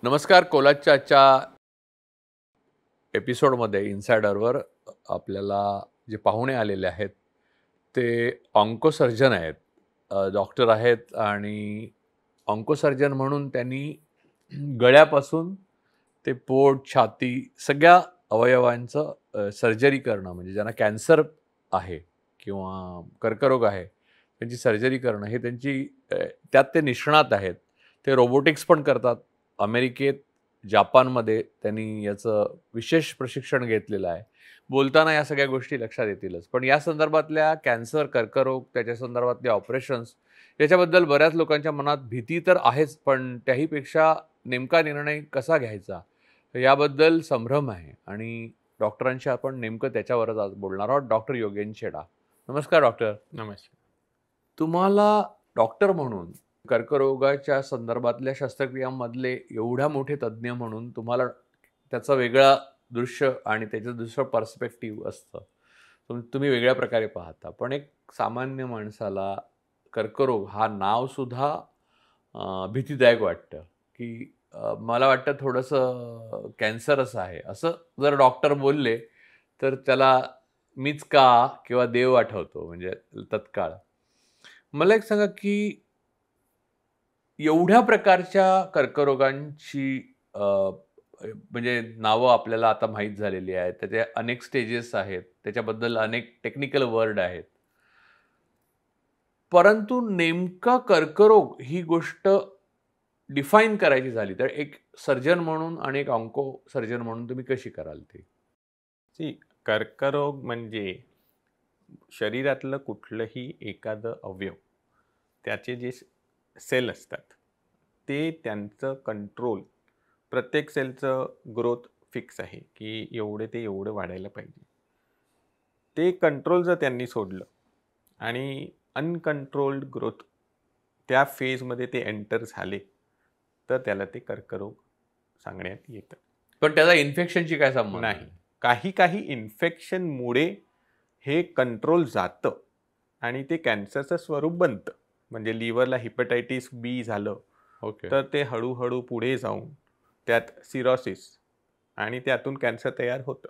नमस्कार. कोलाजच्या आजच्या एपिसोडमध्ये इन्सायडरवर आपल्याला जे पाहुणे आलेले आहेत ते ऑन्कोसर्जन आहेत, डॉक्टर आहेत आणि ऑन्कोसर्जन म्हणून त्यांनी गळ्यापासून ते पोट, छाती सगळ्या अवयवांचं सर्जरी करणं, म्हणजे ज्यांना कॅन्सर आहे किंवा कर्करोग आहे त्यांची सर्जरी करणं हे त्यांची त्यात ते निष्णात आहेत. ते रोबोटिक्स पण करतात. अमेरिकेत, जापानमध्ये त्यांनी याचं विशेष प्रशिक्षण घेतलेलं आहे. बोलताना या सगळ्या गोष्टी लक्षात येतीलच. पण या संदर्भातल्या कॅन्सर, कर्करोग, त्याच्या संदर्भातले ऑपरेशन्स याच्याबद्दल बऱ्याच लोकांच्या मनात भीती तर आहेच, पण त्याहीपेक्षा नेमका निर्णय कसा घ्यायचा याबद्दल संभ्रम आहे आणि डॉक्टरांशी आपण नेमकं त्याच्यावरच आज बोलणार आहोत. डॉक्टर योगेश छेडा. नमस्कार डॉक्टर. नमस्कार. तुम्हाला डॉक्टर म्हणून कर्करोगाच्या संदर्भातल्या शस्त्रक्रियांमधले एवढ्या मोठे तज्ज्ञ म्हणून तुम्हाला त्याचं वेगळं दृश्य आणि त्याचं दुसरं पर्स्पेक्टिव्ह असतं. तुम्ही वेगळ्या प्रकारे पाहता. पण एक सामान्य माणसाला कर्करोग हा नावसुद्धा भीतीदायक वाटतं, की मला वाटतं थोडंसं कॅन्सरच आहे. असं जर डॉक्टर बोलले तर त्याला मीच का किंवा देव आठवतो म्हणजे तत्काळ. मला एक सांगा, की एवढ्या प्रकारच्या कर्करोगांची म्हणजे नावं आपल्याला आता माहीत झालेली आहेत. त्याचे अनेक स्टेजेस आहेत. त्याच्याबद्दल अनेक टेक्निकल वर्ड आहेत. परंतु नेमका कर्करोग ही गोष्ट डिफाईन करायची झाली तर एक सर्जन म्हणून आणि एक ऑन्को सर्जन म्हणून तुम्ही कशी कराल ती? कर्करोग म्हणजे शरीरातलं कुठलंही एखादं अवयव, त्याचे जे सेल असतात ते त्यांचं कंट्रोल, प्रत्येक सेलचं ग्रोथ फिक्स आहे की एवढे ते एवढं वाढायला पाहिजे. ते कंट्रोल जर त्यांनी सोडलं आणि अनकंट्रोल्ड ग्रोथ त्या फेजमध्ये ते एंटर झाले तर त्याला ते कर्करोग सांगण्यात येतं. पण त्याचा इन्फेक्शनची काय संबंध नाही. काही इन्फेक्शनमुळे हे कंट्रोल जातं आणि ते कॅन्सरचं स्वरूप बनतं. म्हणजे लिव्हरला हिपॅटायटिस बी झालं तर ते हळूहळू पुढे जाऊन त्यात सिरोसिस आणि त्यातून कॅन्सर तयार होतं.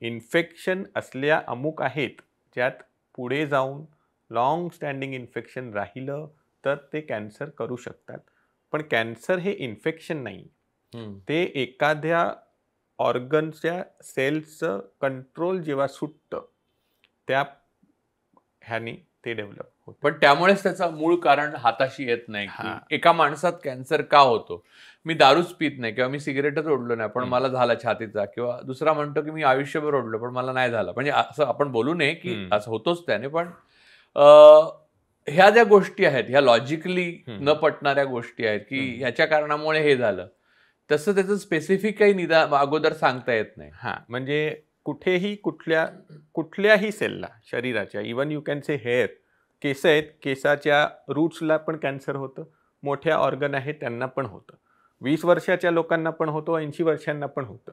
इन्फेक्शन असल्या अमुक आहेत ज्यात पुढे जाऊन लॉंग स्टँडिंग इन्फेक्शन राहिलं तर ते कॅन्सर करू शकतात. पण कॅन्सर हे इन्फेक्शन नाही, ते एखाद्या ऑर्गनच्या सेल्सचं कंट्रोल जेव्हा सुटतं त्या ह्यानी ते डेव्हलप होतं. पण त्यामुळेच त्याचं मूळ कारण हाताशी येत नाही की एका माणसात कॅन्सर का होतो. मी दारूच पित नाही किंवा मी सिगरेटच ओढलो नाही पण मला झाला छातीचा, किंवा दुसरा म्हणतो की मी आयुष्यभर ओढलो पण मला नाही झालं. म्हणजे असं आपण बोलू नये की असं होतोच त्याने, पण ह्या ज्या गोष्टी आहेत ह्या लॉजिकली न पटणाऱ्या गोष्टी आहेत की ह्याच्या कारणामुळे हे झालं, तसं त्याचं स्पेसिफिक काही अगोदर सांगता येत नाही. म्हणजे कुठेही कुठल्याही सेलला शरीराच्या, even you can say hair, केस आहेत, केसाच्या रूट्सला पण कॅन्सर होतं. मोठ्या ऑर्गन आहेत त्यांना पण होतं. 20 वर्षाच्या लोकांना पण होतं, 80 वर्षांना पण होतं.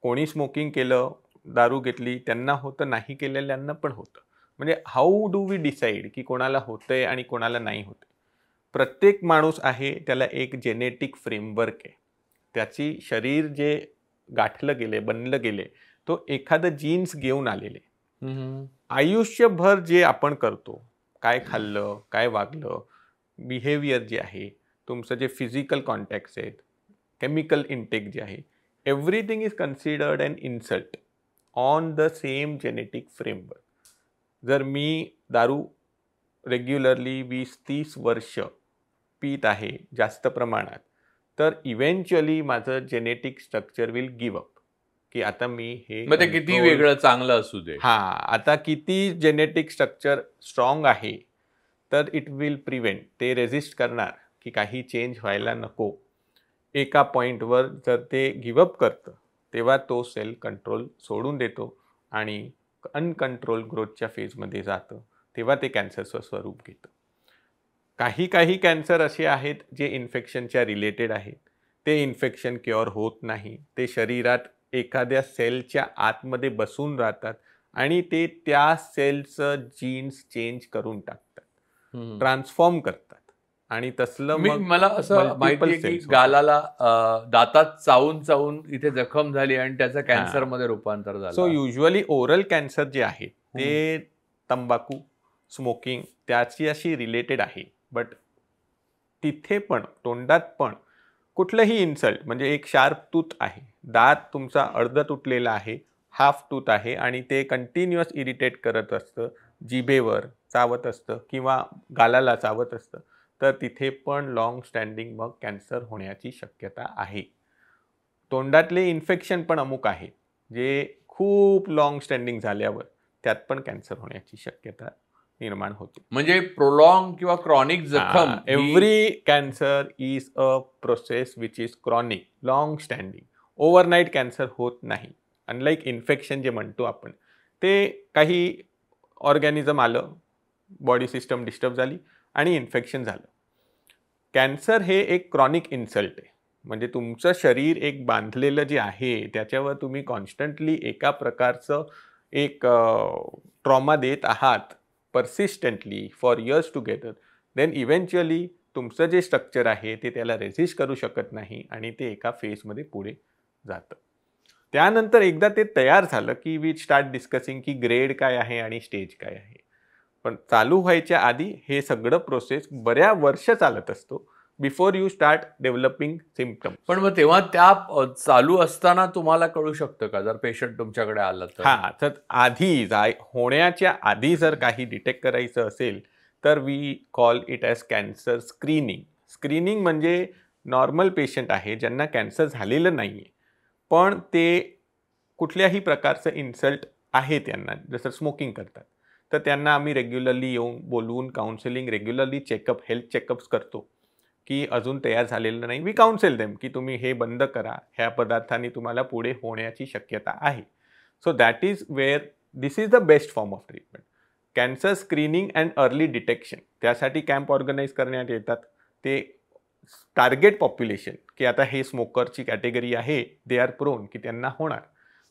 कोणी स्मोकिंग केलं, दारू घेतली त्यांना होतं, नाही केलेल्यांना पण होतं. म्हणजे हाऊ डू वी डिसाईड की कोणाला होतंय आणि कोणाला नाही होतंय. प्रत्येक माणूस आहे त्याला एक जेनेटिक फ्रेमवर्क आहे. त्याची शरीर जे गाठलं गेले, बनलं गेले, तो एखादं जीन्स घेऊन आलेले. आयुष्यभर जे आपण करतो, काय खाल्लं, काय वागलं, बिहेवियर जे आहे, तुमचं जे फिजिकल कॉन्टॅक्ट्स आहेत, केमिकल इंटेक जे आहे, everything is considered an insult on the same genetic framework. जर मी दारू रेग्युलरली 20-30 वर्ष पीत आहे जास्त प्रमाणात, तर इव्हेंच्युअली माझं genetic structure will give up की आता मी हे मग ते किती वेगळं चांगलं असू दे, आता किती जेनेटिक स्ट्रक्चर स्ट्रॉंग आहे तर इट विल प्रिव्हेंट, ते रेजिस्ट करणार की काही चेंज व्हायला नको. एका पॉईंटवर जर ते गिव्हअप करतं तेव्हा तो सेल कंट्रोल सोडून देतो आणि अनकंट्रोल ग्रोथच्या फेजमध्ये जातं, तेव्हा ते कॅन्सरचं स्वरूप घेतं. काही कॅन्सर असे आहेत जे इन्फेक्शनच्या रिलेटेड आहेत. ते इन्फेक्शन क्युअर होत नाही, ते शरीरात एखाद्या सेलच्या आतमध्ये बसून राहतात आणि ते त्या सेलचं जीन्स चेंज करून टाकतात, ट्रान्सफॉर्म करतात आणि तसलं मग मला असं multiple माहितीये की cells होतात. गालाला दातात चावून चावून इथे जखम झाली आणि त्याचं कॅन्सर मध्ये रूपांतर सो झालं. युजली ओरल कॅन्सर जे आहे ते तंबाखू, स्मोकिंग त्याची अशी रिलेटेड आहे. बट तिथे पण तोंडात पण कुठलंही इन्सल्ट म्हणजे एक शार्प टूथ आहे, दात तुमचा अर्ध तुटलेला आहे, हाफ टूथ आहे आणि ते कंटिन्युअस इरिटेट करत असतं, जिभेवर चावत असतं किंवा गालाला चावत असतं, तर तिथे पण लॉंग स्टँडिंग मग कॅन्सर होण्याची शक्यता आहे. तोंडातले इन्फेक्शन पण अमुक आहे जे खूप लॉंग स्टँडिंग झाल्यावर त्यात पण कॅन्सर होण्याची शक्यता निर्माण होते. म्हणजे प्रोलॉंग किंवा क्रॉनिक जखम every cancer is a process which is chronic, long standing. Overnight cancer होत नाही. अनलाईक इन्फेक्शन जे म्हणतो आपण, ते काही ऑर्गॅनिझम आलं, बॉडी सिस्टम डिस्टर्ब झाली आणि इन्फेक्शन झालं. कॅन्सर हे एक क्रॉनिक इन्सल्ट आहे. म्हणजे तुमचं शरीर एक बांधलेलं जे आहे त्याच्यावर तुम्ही कॉन्स्टंटली एका प्रकारचं एक ट्रॉमा देत आहात persistently for years together, then eventually तुमचं जे स्ट्रक्चर आहे ते त्याला रेझिस्ट करू शकत नाही आणि ते एका फेजमध्ये पुढे जातं. त्यानंतर एकदा ते तयार झालं की वी स्टार्ट डिस्कसिंग की ग्रेड काय आहे आणि स्टेज काय आहे. पण चालू व्हायच्या आधी हे सगळं प्रोसेस बऱ्या वर्ष चालत असतो before you start developing symptoms. पण मग तेव्हा त्या चालू असताना तुम्हाला कळू शकतं का जर पेशंट तुमच्याकडे आला तर? तर आधी होण्याच्या आधी जर काही डिटेक्ट करायचं असेल तर we call it as cancer screening. Screening म्हणजे नॉर्मल पेशंट आहे ज्यांना कॅन्सर झालेलं नाही आहे, पण ते कुठल्याही प्रकारचं इन्सल्ट आहे त्यांना, जसं स्मोकिंग करतात, तर त्यांना आम्ही रेग्युलरली येऊन बोलवून counselling, regularly checkup, health checkups करतो की अजून तयार झालेलं नाही. वी काउन्सिल देम की तुम्ही हे बंद करा, ह्या पदार्थांनी तुम्हाला पुढे होण्याची शक्यता आहे. So that is wear this is the best form of treatment. Cancer screening and early detection, त्यासाठी कॅम्प ऑर्गनाईज करण्यात येतात. ते टार्गेट पॉप्युलेशन की आता हे स्मोकरची कॅटेगरी आहे, दे आर प्रोन की त्यांना होणार.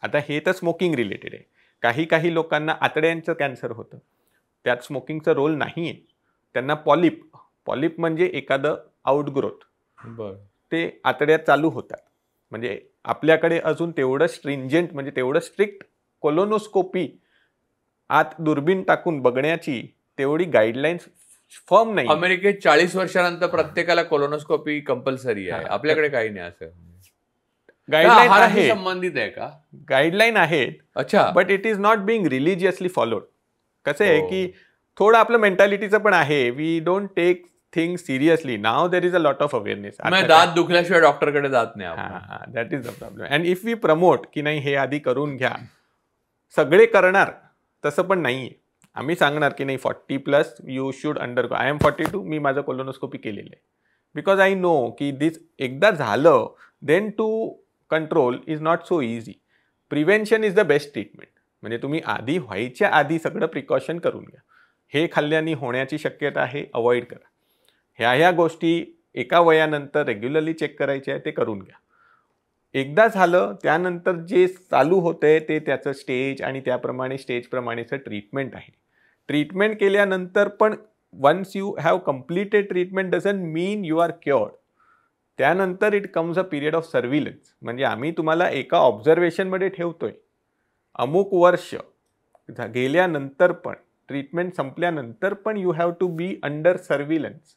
आता हे तर स्मोकिंग रिलेटेड आहे. काही लोकांना आतड्यांचं कॅन्सर होतं, त्यात स्मोकिंगचा रोल नाही आहे. त्यांना पॉलिप म्हणजे एखादं आउटग्रोथ, बरं. ते आतड्यात चालू होतात. म्हणजे आपल्याकडे अजून तेवढं स्ट्रिंजेंट म्हणजे तेवढं स्ट्रिक्ट कोलोनोस्कोपी आत दुर्बीण टाकून बघण्याची तेवढी गाईडलाईन्स फर्म नाही. अमेरिकेत 40 वर्षानंतर प्रत्येकाला कोलोनोस्कोपी कंपल्सरी आहे. आपल्याकडे काही नाही असं. गाईडलाईन आहे, संबंधित आहे का? गाईडलाईन आहेत. अच्छा. But it is not being religiously followed. कसं आहे की थोडं आपलं मेंटॅलिटीचं पण आहे. We don't take things seriously. Now there is a lot of awareness. दात दुखल्याशिवाय डॉक्टरकडे जात नाही. That is the problem. And if we promote की नाही हे आधी करून घ्या, सगळे करणार तसं पण नाही आहे. आम्ही सांगणार की नाही 40+ you should undergo. I am 42, मी माझं कोलोनोस्कोपी केलेलं आहे. बिकॉज आय नो की दिस एकदा झालं then to control is not so easy. Prevention is the best treatment. म्हणजे तुम्ही आधी व्हायच्या आधी सगळं प्रिकॉशन करून घ्या. हे खाल्ल्याने होण्याची शक्यता आहे, अवॉइड करा. ह्या गोष्टी एका वयानंतर रेग्युलरली चेक करायचे आहे, ते करून घ्या. एकदा झालं त्यानंतर जे चालू होतंय ते त्याचं स्टेज आणि त्याप्रमाणे स्टेजप्रमाणेचं ट्रीटमेंट आहे. ट्रीटमेंट केल्यानंतर पण once you have completed treatment doesn't mean you are cured. त्यानंतर it comes a period of surveillance. म्हणजे आम्ही तुम्हाला एका ऑब्झर्वेशनमध्ये ठेवतोय. अमुक वर्ष गेल्यानंतर पण, ट्रीटमेंट संपल्यानंतर पण you have to be under surveillance.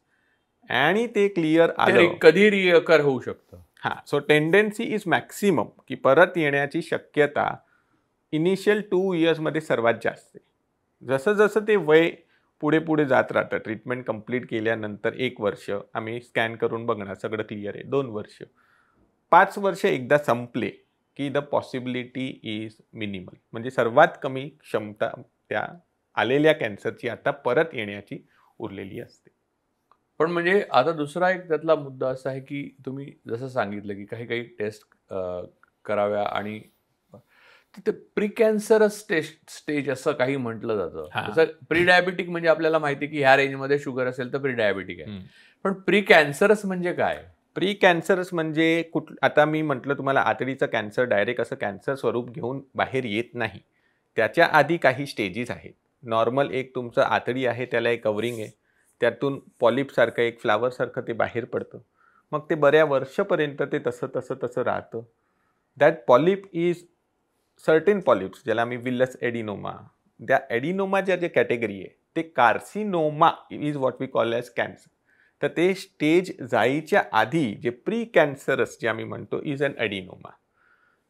आणि ते क्लिअर आलं कधी रिअकर होऊ शकतं. सो टेंडन्सी इज मॅक्सिमम की परत येण्याची शक्यता इनिशियल 2 इयर्समध्ये सर्वात जास्त आहे. जसं जसं ते वय पुढे जात राहतं, ट्रीटमेंट कंप्लीट केल्यानंतर 1 वर्ष आम्ही स्कॅन करून बघणार सगळं क्लिअर आहे, 2 वर्ष, 5 वर्ष एकदा संपले की द पॉसिबिलिटी इज मिनिमल. म्हणजे सर्वात कमी क्षमता त्या आलेल्या कॅन्सरची आता परत येण्याची उरलेली असते. पण म्हणजे आता दुसरा एक त्यातला मुद्दा असा आहे की तुम्ही जसं सांगितलं की काही टेस्ट कराव्या आणि तिथे प्री कॅन्सर स्टेज असं काही म्हटलं जातं. जसं प्री डायबिटिक म्हणजे आपल्याला माहिती की ह्या रेंजमध्ये शुगर असेल तर प्री डायबिटिक आहे. पण प्री कॅन्सरस म्हणजे काय? प्री कॅन्सरस म्हणजे आता मी म्हटलं तुम्हाला आतडीचं कॅन्सर डायरेक्ट असं कॅन्सर स्वरूप घेऊन बाहेर येत नाही. त्याच्या आधी काही स्टेजेस आहेत. नॉर्मल एक तुमचं आतडी आहे, त्याला एक कव्हरिंग आहे, त्यातून पॉलिपसारखं एक फ्लावरसारखं ते बाहेर पडतं. मग ते बऱ्या वर्षपर्यंत ते तसं राहतं. That polyp is certain polyps, ज्याला आम्ही विल्लस एडिनोमा, त्या एडिनोमाच्या जे कॅटेगरी आहे ते carcinoma is what we call as cancer. तर ते स्टेज जायच्या आधी जे प्री कॅन्सरस जे आम्ही म्हणतो इज अन एडिनोमा.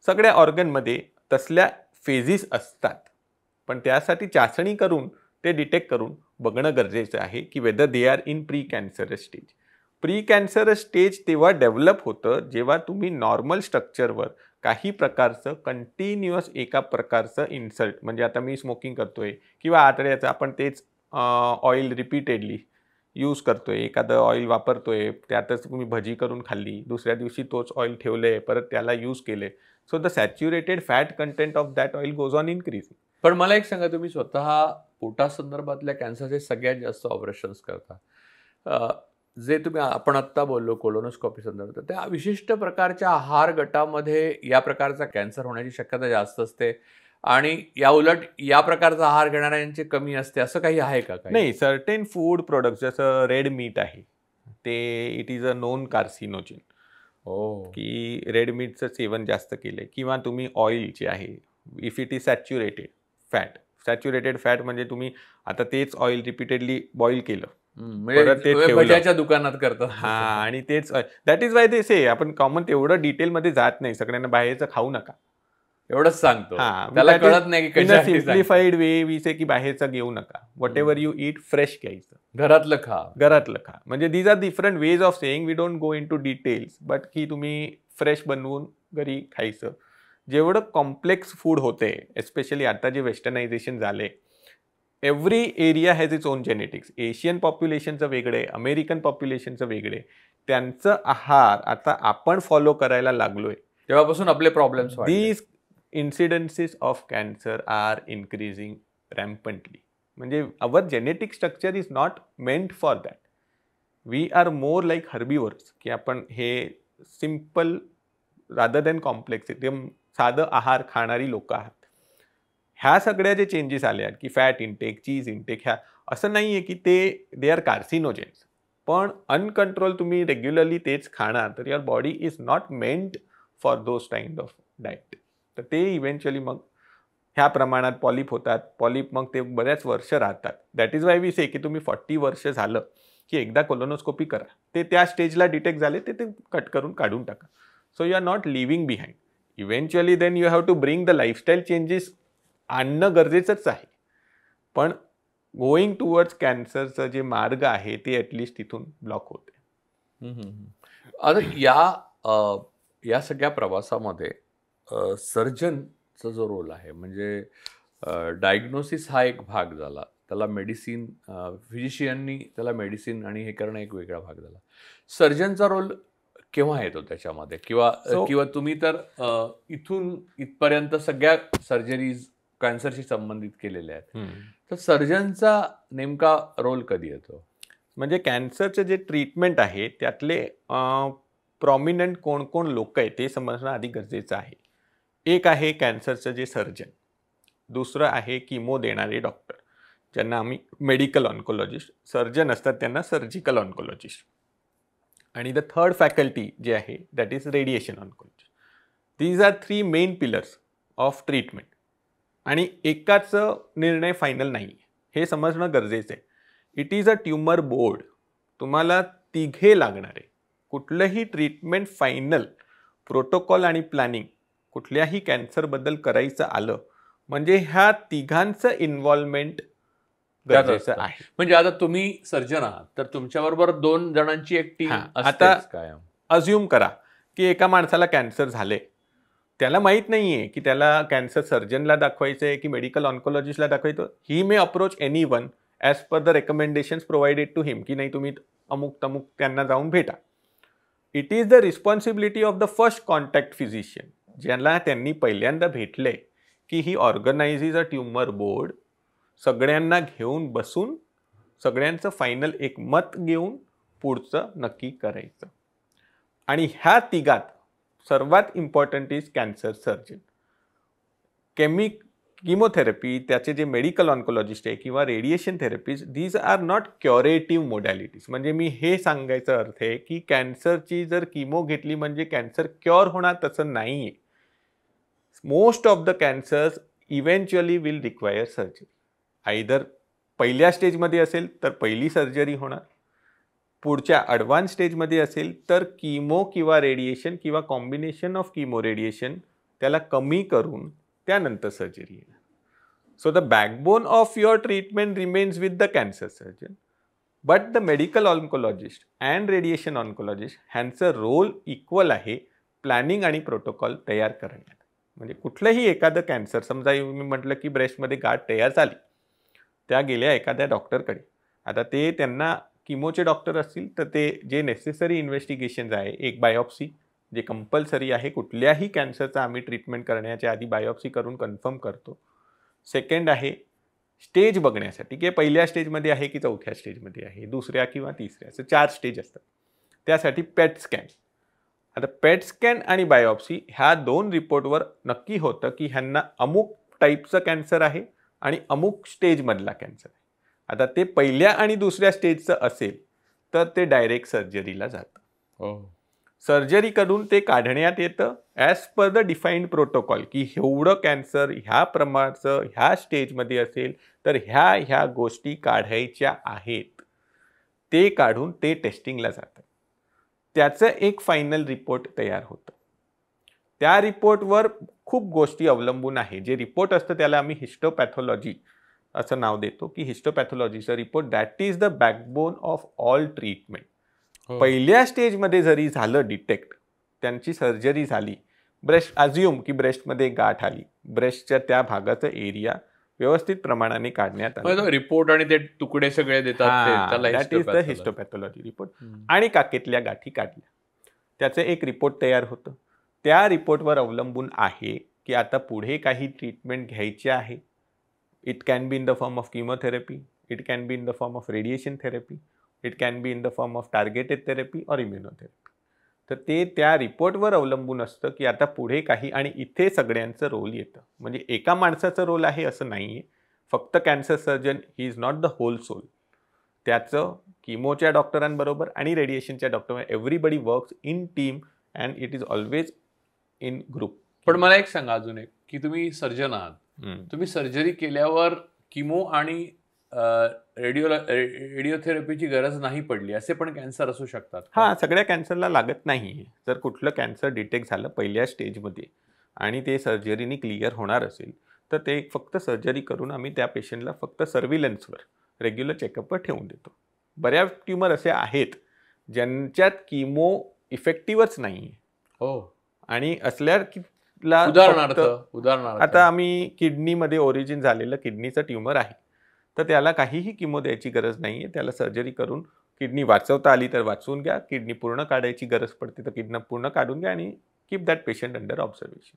सगळ्या ऑर्गनमध्ये तसल्या फेजिस असतात, पण त्यासाठी चाचणी करून ते डिटेक्ट करून बघणं गरजेचं आहे की whether they are in pre cancerous stage. Pre cancerous stage तेव्हा डेव्हलप होतं जेव्हा तुम्ही नॉर्मल स्ट्रक्चरवर काही प्रकारचं कंटिन्युअस एका प्रकारचं इन्सल्ट, म्हणजे आता मी स्मोकिंग करतोय किंवा आतड्याचं आपण तेच ऑइल रिपीटेडली यूज करतोय, एखादं ऑइल वापरतोय, त्यातच तुम्ही भजी करून खाल्ली, दुसऱ्या दिवशी तोच ऑइल ठेवले, परत त्याला यूज केले, so the saturated fat content of that oil goes on increasing. पण मला एक सांगा, तुम्ही स्वतः पोटासंदर्भातल्या कॅन्सरचे सगळ्यात जास्त ऑपरेशन्स करता. जे तुम्ही आपण आत्ता बोललो कोलोनोस्कॉपी संदर्भात, त्या विशिष्ट प्रकारच्या आहार गटामध्ये या प्रकारचा कॅन्सर होण्याची शक्यता जास्त असते आणि या उलट या प्रकारचा आहार घेणाऱ्यांचे कमी असते, असं काही आहे का? नाही, सर्टेन फूड प्रोडक्ट्स जसं रेड मीट आहे ते इट इज अ नोन कार्सिनोजिन. की रेड मीटचं सेवन जास्त केलं किंवा तुम्ही ऑइल जे आहे, if it is saturated fat म्हणजे तुम्ही आता तेच ऑइल रिपीटेडली बॉईल केलं, परत ते भज्याच्या दुकानात करतात. आणि तेच दॅट इज वाय दे से, आपण कॉमन तेवढं डिटेलमध्ये जात नाही, सगळ्यांना बाहेरचं खाऊ नका एवढंच सांगतो. त्याला कळत नाही की सिम्प्लिफाईड वे वी से की बाहेरचं घेऊ नका, whatever you eat fresh घ्यायचं, घरातलं खा. म्हणजे these are different ways of saying. We don't go into details, but की तुम्ही फ्रेश बनवून घरी खायचं. जेवढं कॉम्प्लेक्स फूड होते, एस्पेशली आता जे वेस्टर्नायझेशन झाले, every area has its own genetics. Asian पॉप्युलेशनचं वेगळे, अमेरिकन पॉप्युलेशनचं वेगळे, त्यांचं आहार आता आपण फॉलो करायला लागलोय तेव्हापासून आपले problems these incidences of cancer are increasing rampantly. म्हणजे our genetic structure is not meant for that. We are more like herbivores, की आपण हे सिम्पल रादर दॅन कॉम्प्लेक्स एकदम साधं आहार खाणारी लोक आहात. ह्या सगळ्या जे चेंजेस आले आहेत की फॅट इंटेक, चीज इंटेक, ह्या असं नाही आहे की दे आर कार्सिनोजेन्स, पण अनकंट्रोल तुम्ही रेग्युलरली तेच खाणार तर your body is not meant for those kind of diet. तर ते इव्हेंच्युअली मग ह्या प्रमाणात पॉलिप होतात. पॉलिप मग ते बऱ्याच वर्ष राहतात. दॅट इज वाय वी से की तुम्ही 40 वर्ष झालं की एकदा कोलोनोस्कोपी करा, ते त्या स्टेजला डिटेक्ट झाले ते कट करून काढून टाका. So you are not living behind. Eventually then you have to bring the lifestyle changes आणणं गरजेचंच आहे, पण गोईंग टुवर्ड्स कॅन्सरचं जे मार्ग आहे ते ॲटलिस्ट तिथून ब्लॉक होते. आता या सगळ्या प्रवासामध्ये सर्जनचा जो रोल आहे, म्हणजे डायग्नोसिस हा एक भाग झाला, त्याला मेडिसिन, फिजिशियननी त्याला मेडिसिन आणि हे करणं एक वेगळा भाग झाला. सर्जनचा रोल केव्हा येतो त्याच्यामध्ये? किंवा तुम्ही तर इथून इथपर्यंत सगळ्या सर्जरीज कॅन्सरशी संबंधित केलेल्या आहेत, तर सर्जनचा नेमका रोल कधी येतो? म्हणजे कॅन्सरचं जे ट्रीटमेंट आहे त्यातले प्रॉमिनंट कोण कोण लोक आहेत ते समजणं आधी गरजेचं आहे. एक आहे कॅन्सरचं जे सर्जन, दुसरं आहे किमो देणारे डॉक्टर, ज्यांना आम्ही मेडिकल ऑन्कोलॉजिस्ट, सर्जन असतात त्यांना सर्जिकल ऑन्कोलॉजिस्ट, आणि द थर्ड फॅकल्टी जे आहे that is radiation oncologist. These are 3 main pillars of treatment, आणि एकाचं निर्णय फायनल नाही हे समजणं गरजेचं आहे. It is a tumour board. तुम्हाला तिघे लागणार आहे. कुठलंही ट्रीटमेंट फायनल प्रोटोकॉल आणि प्लॅनिंग कुठल्याही कॅन्सरबद्दल करायचं आलं म्हणजे ह्या तिघांचं इन्व्हॉल्वमेंट गरजेचं आहे. म्हणजे आता तुम्ही सर्जन आहात तर तुमच्याबरोबर 2 जणांची एक टीम आता अज्युम करा की एका माणसाला कॅन्सर झाले, त्याला माहीत नाही आहे की त्याला कॅन्सर सर्जनला दाखवायचं आहे की मेडिकल ऑन्कोलॉजिस्टला दाखवायचं. He may approach any one as per the recommendations provided to him, की नाही तुम्ही अमुक तमुक त्यांना जाऊन भेटा. It is the responsibility of the first contact physician, ज्यांना त्यांनी पहिल्यांदा भेटले की ही ऑर्गनायझिज अ ट्युमर बोर्ड, सगळ्यांना घेऊन बसून सगळ्यांचं फायनल एक मत घेऊन पुढचं नक्की करायचं. आणि ह्या तिघात सर्वात important is cancer surgeon. Chemotherapy, त्याचे जे मेडिकल ऑन्कोलॉजिस्ट आहे किंवा radiation therapies, these are not curative modalities. म्हणजे मी हे सांगायचा अर्थ आहे की कॅन्सरची जर किमो घेतली म्हणजे कॅन्सर क्युअर होणार, तसं नाही आहे. Most of the cancers eventually will require surgery. Either पहिल्या स्टेजमध्ये असेल तर पहिली सर्जरी होणार, पुढच्या ॲडव्हान्स स्टेजमध्ये असेल तर किमो किंवा रेडिएशन किंवा कॉम्बिनेशन ऑफ किमो रेडिएशन त्याला कमी करून त्यानंतर सर्जरी येणार. So the backbone of your treatment remains with the cancer surgeon, but the medical oncologist and radiation oncologist ह्यांचं रोल इक्वल आहे प्लॅनिंग आणि प्रोटोकॉल तयार करण्यात. म्हणजे कुठलंही एखादं कॅन्सर, समजा मी म्हटलं की ब्रेस्टमध्ये गाठ तयार झाली, त्या गेल्या एखाद्या डॉक्टरकडे. आता ते त्यांना किमोचे डॉक्टर असतील तर ते जे नेसेसरी इन्व्हेस्टिगेशन्स आहे, एक बायोप्सी जे कंपल्सरी आहे, कुठल्याही कॅन्सरचा आम्ही ट्रीटमेंट करण्याच्या आधी बायोप्सी करून कन्फर्म करतो. सेकंड आहे स्टेज बघण्यासाठी की पहिल्या स्टेजमध्ये आहे की चौथ्या स्टेजमध्ये आहे, दुसऱ्या किंवा तिसऱ्या, असं 4 स्टेज असतात. त्यासाठी पेट स्कॅन. आता पेट स्कॅन आणि बायोप्सी ह्या 2 रिपोर्टवर नक्की होतं की ह्यांना अमुक टाईपचं कॅन्सर आहे आणि अमुक स्टेजमधला कॅन्सर आहे. आता ते पहिल्या आणि दुसऱ्या स्टेजचं असेल तर ते डायरेक्ट सर्जरीला जातं. सर्जरी करून ते काढण्यात येतं as per the defined protocol की एवढं कॅन्सर ह्या प्रमाणाचं ह्या स्टेजमध्ये असेल तर ह्या गोष्टी काढायच्या आहेत. ते काढून ते टेस्टिंगला जातं. त्याचं एक फायनल रिपोर्ट तयार होतं. त्या रिपोर्टवर खूप गोष्टी अवलंबून आहे. जे रिपोर्ट असतं त्याला आम्ही हिस्टोपॅथॉलॉजी असं नाव देतो की हिस्टोपॅथॉलॉजीचा report that is the backbone of all treatment. पहिल्या स्टेजमध्ये जरी झालं डिटेक्ट, त्यांची सर्जरी झाली, ब्रेस्ट अज्युम की ब्रेस्टमध्ये गाठ आली, ब्रेस्टच्या त्या भागाचा एरिया व्यवस्थित प्रमाणाने काढण्यात आला, रिपोर्ट आणि ते तुकडे सगळे देतात, दॅट इज द हिस्टोपॅथॉलॉजी रिपोर्ट. आणि काकेतल्या गाठी काढल्या, त्याचं एक रिपोर्ट तयार होतं. त्या रिपोर्टवर अवलंबून आहे की आता पुढे काही ट्रीटमेंट घ्यायची आहे. It can be in the form of chemotherapy, it can be in the form of radiation therapy, it can be in the form of targeted therapy or immunotherapy. तर ते त्या रिपोर्टवर अवलंबून असतं की आता पुढे काही, आणि इथे सगळ्यांचं रोल येतं. म्हणजे एका माणसाचं रोल आहे असं नाही आहे. फक्त cancer surgeon he is not the whole sole. त्याचं किमोच्या डॉक्टरांबरोबर आणि रेडिएशनच्या doctor, everybody works in team and it is always in group. पण मला एक सांगा अजून एक, की तुम्ही सर्जन आहात, तुम्ही सर्जरी केल्यावर किमो आणि रेडिओथेरपीची गरज नाही पडली असे पण कॅन्सर असू शकतात? हां, सगळ्या कॅन्सरला लागत नाही. जर कुठलं कॅन्सर डिटेक्ट झालं पहिल्या स्टेजमध्ये आणि ते सर्जरीने क्लिअर होणार असेल तर ते फक्त सर्जरी करून आम्ही त्या पेशंटला फक्त सर्व्हिलन्सवर रेग्युलर चेकअपवर ठेवून देतो. बऱ्याच ट्यूमर असे आहेत ज्यांच्यात किमो इफेक्टिव्हच नाही आहे. हो. आणि असल्या उदाहरणार्थ आता आम्ही किडनीमध्ये ओरिजिन झालेलं किडनीचं ट्यूमर आहे, तर त्याला काहीही किमो द्यायची गरज नाही आहे. त्याला सर्जरी करून किडनी वाचवता आली तर वाचवून घ्या, किडनी पूर्ण काढायची गरज पडते तर किडनी पूर्ण काढून घ्या आणि keep that patient under observation.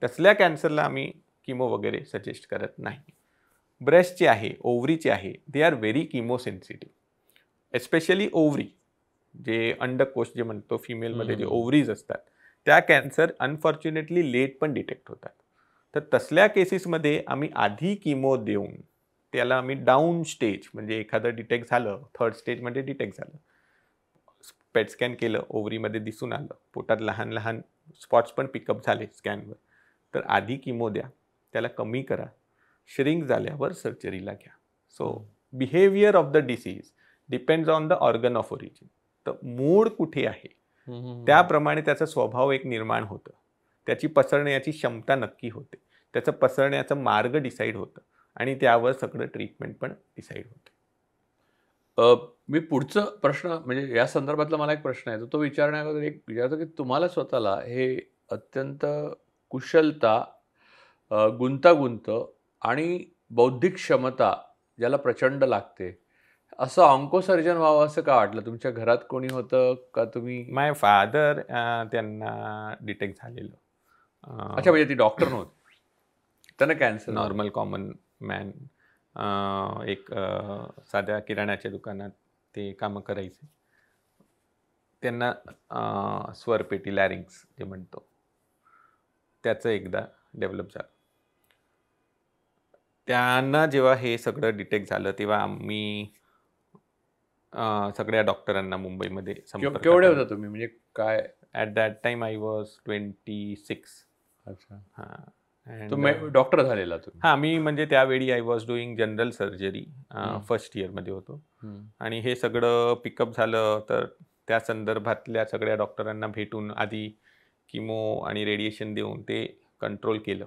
तसल्या कॅन्सरला आम्ही किमो वगैरे सजेस्ट करत नाही. ब्रेस्टचे आहे, ओव्हरीचे आहे, they are very chemo sensitive. Especially ovary, जे अंडकोश जे म्हणतो फिमेलमध्ये जे ओव्हरीज असतात, त्या कॅन्सर अनफॉर्च्युनेटली लेट पण डिटेक्ट होतात. तर तसल्या केसेसमध्ये आम्ही आधी किमो देऊन त्याला आम्ही डाऊन स्टेज, म्हणजे एखादं डिटेक्ट झालं, 3rd स्टेजमध्ये डिटेक्ट झालं, पेट स्कॅन केलं, ओव्हरीमध्ये दिसून आलं, पोटात लहान लहान स्पॉट्स पण पिकअप झाले स्कॅनवर, तर आधी किमो द्या, त्याला कमी करा, श्रिंक झाल्यावर सर्जरीला घ्या. So behaviour of the disease depends on the organ of origin. तर मूळ कुठे आहे त्याप्रमाणे त्याचा स्वभाव एक निर्माण होतं, त्याची पसरण्याची क्षमता नक्की होते, त्याचं पसरण्याचा मार्ग डिसाईड होतं आणि त्यावर सगळं ट्रीटमेंट पण डिसाईड होतं. मी पुढचं प्रश्न म्हणजे या संदर्भातला मला एक प्रश्न आहे तो विचारण्याअगोदर एक विचारतो की तुम्हाला स्वतःला हे अत्यंत कुशलता, गुंतागुंत आणि बौद्धिक क्षमता ज्याला प्रचंड लागते असं ऑन्कोसर्जन व्हावं असं का वाटलं? तुमच्या घरात कोणी होतं का तुम्ही? माय फादर त्यांना डिटेक्ट झालेलं. अच्छा, म्हणजे ती डॉक्टर नव्हती, त्यांना कॅन्सर. नॉर्मल कॉमन मॅन, एक साध्या किराण्याच्या दुकानात ते कामं करायचे. त्यांना स्वरपेटी लॅरिंग्स जे म्हणतो त्याचं एकदा डेव्हलप झालं. त्यांना जेव्हा हे सगळं डिटेक्ट झालं तेव्हा आम्ही सगळ्या डॉक्टरांना मुंबईमध्ये संपर्क केवढे होता तुम्ही, म्हणजे काय? At that time I was 26. अच्छा, हां. तुम्ही डॉक्टर झालेला तुम्ही? हां, मी म्हणजे त्यावेळी I was doing general surgery, first इयरमध्ये होतो. आणि हे सगळं पिकअप झालं तर त्या संदर्भातल्या सगळ्या डॉक्टरांना भेटून आधी किमो आणि रेडिएशन देऊन ते कंट्रोल केलं.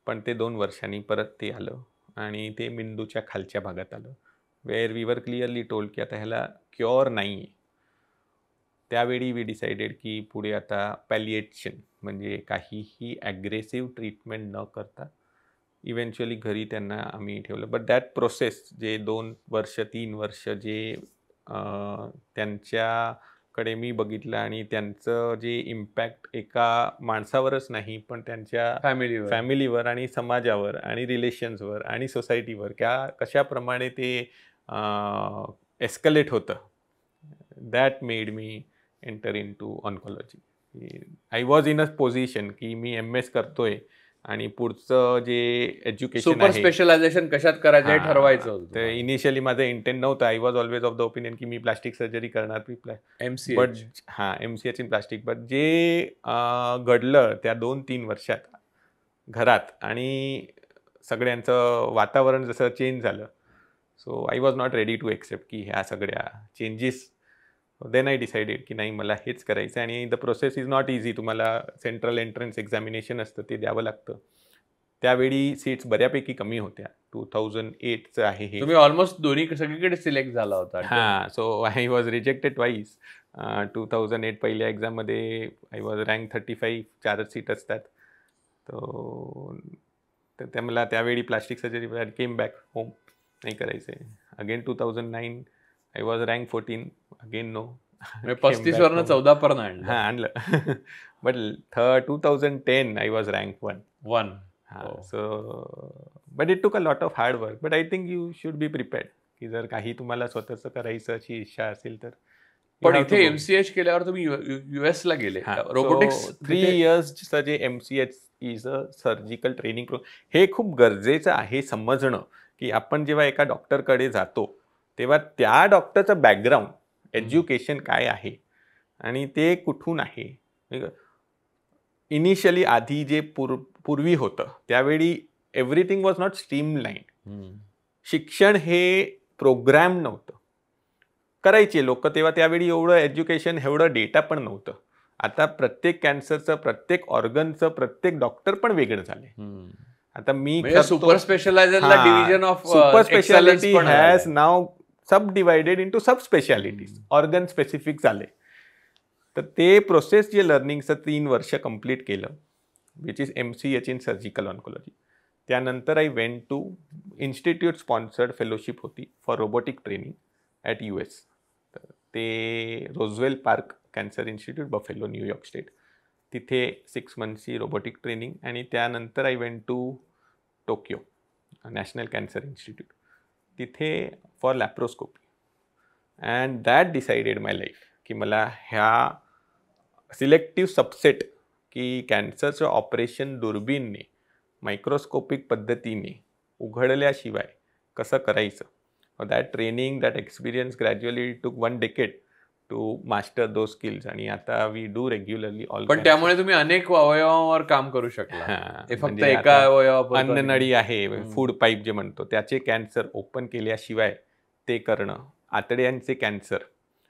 पण ते 2 वर्षांनी परत ते आलं आणि ते मेंदूच्या खालच्या भागात आलं, where we were clearly told की आता ह्याला क्युअर नाही आहे. त्यावेळी वी डिसाइडेड की पुढे आता पॅलिएशन म्हणजे काहीही ॲग्रेसिव्ह ट्रीटमेंट न करता इव्हेंच्युअली घरी त्यांना आम्ही ठेवलं. बट दॅट प्रोसेस जे 2 वर्ष 3 वर्ष जे त्यांच्याकडे मी बघितलं आणि त्यांचं जे इम्पॅक्ट एका माणसावरच नाही पण त्यांच्या फॅमिलीवर आणि समाजावर आणि रिलेशन्सवर आणि सोसायटीवर कशाप्रमाणे ते एस्कलेट होतं, that made me enter into oncology. I was in a position की मी MS करतोय आणि पुढचं जे एज्युकेशन सुपर स्पेशलायझेशन कशात करायचं हे ठरवायचं होतं. तर इनिशियली माझं इंटेंट नव्हतं. I was always of the opinion की मी प्लास्टिक सर्जरी करणार MCH. But MCH in plastic. But जे घडलं त्या 2-3 वर्षात घरात आणि सगळ्यांचं वातावरण जसं चेंज झालं, so I was not ready to accept की ह्या सगळ्या चेंजेस. देन आय डिसाइडेड की नाही मला हेच करायचं आणि the process is not easy. तुम्हाला सेंट्रल एंट्रन्स एक्झामिनेशन असतं ते द्यावं लागतं. त्यावेळी सीट्स बऱ्यापैकी कमी होत्या. 2008चं आहे हे. तुम्ही ऑलमोस्ट दोन्ही सगळीकडे सिलेक्ट झाला होता. हां, so I was rejected twice. 2008 पहिल्या एक्झाममध्ये आय वॉज रँक 35, 4च सीट असतात. तर मला त्यावेळी plastic surgery came back home, नाही करायचं आहे. Again 2009 I was rank 14, again no. 35 वरनं 14 पर्यंत आणलं. हां, आणलं. But 2010 I was rank 1. So but it took a lot of hard work. But I think you should be prepared की जर काही तुम्हाला स्वतःचं करायचं अशी इच्छा असेल तर. पण इथे MCH केल्यावर तुम्ही US ला गेले. रोबोटिक्स 3 इयर्सचं जे MCH is a surgical training programme. हे खूप गरजेचं आहे समजणं की आपण जेव्हा एका डॉक्टरकडे जातो तेव्हा त्या डॉक्टरचं बॅकग्राऊंड एज्युकेशन काय आहे आणि ते कुठून आहे. इनिशियली आधी जे पूर्वी होतं त्यावेळी एव्हरीथिंग वॉज नॉट स्ट्रीमलाईन. शिक्षण हे प्रोग्रॅम नव्हतं. करायचे लोक तेव्हा त्यावेळी एवढं एज्युकेशन एवढं डेटा पण नव्हतं. आता प्रत्येक कॅन्सरचं, प्रत्येक ऑर्गनचं, प्रत्येक डॉक्टर पण वेगळं झाले. आता मी सुपर स्पेशलायझरला division of super speciality has now sub divided into sub specialities. Organ specific झाले. तर ते प्रोसेस जे लर्निंगचं 3 वर्ष कंप्लीट केलं, which is MCH in surgical oncology. त्यानंतर I went to institute sponsored fellowship होती for robotic training at US. ते Roswell Park Cancer Institute, Buffalo, New York State. तिथे 6 मंथची रोबोटिक ट्रेनिंग आणि त्यानंतर I went to Tokyo National Cancer Institute, तिथे for laparoscopy. And that decided my life की मला ह्या सिलेक्टिव्ह सबसेट की कॅन्सरचं ऑपरेशन दुर्बीनने मायक्रोस्कोपिक पद्धतीने उघडल्याशिवाय कसं करायचं. That training, that experience gradually took 1 decade to master those skills. आणि आता वी डू रेग्युलरली ऑल. पण त्यामुळे तुम्ही अनेक अवयवांवर काम करू शकला. फक्त एका अवयवावर अन्ननळी आहे, फूड पाईप जे म्हणतो, त्याचे कॅन्सर ओपन केल्याशिवाय ते करणं. आतड्यांचे कॅन्सर,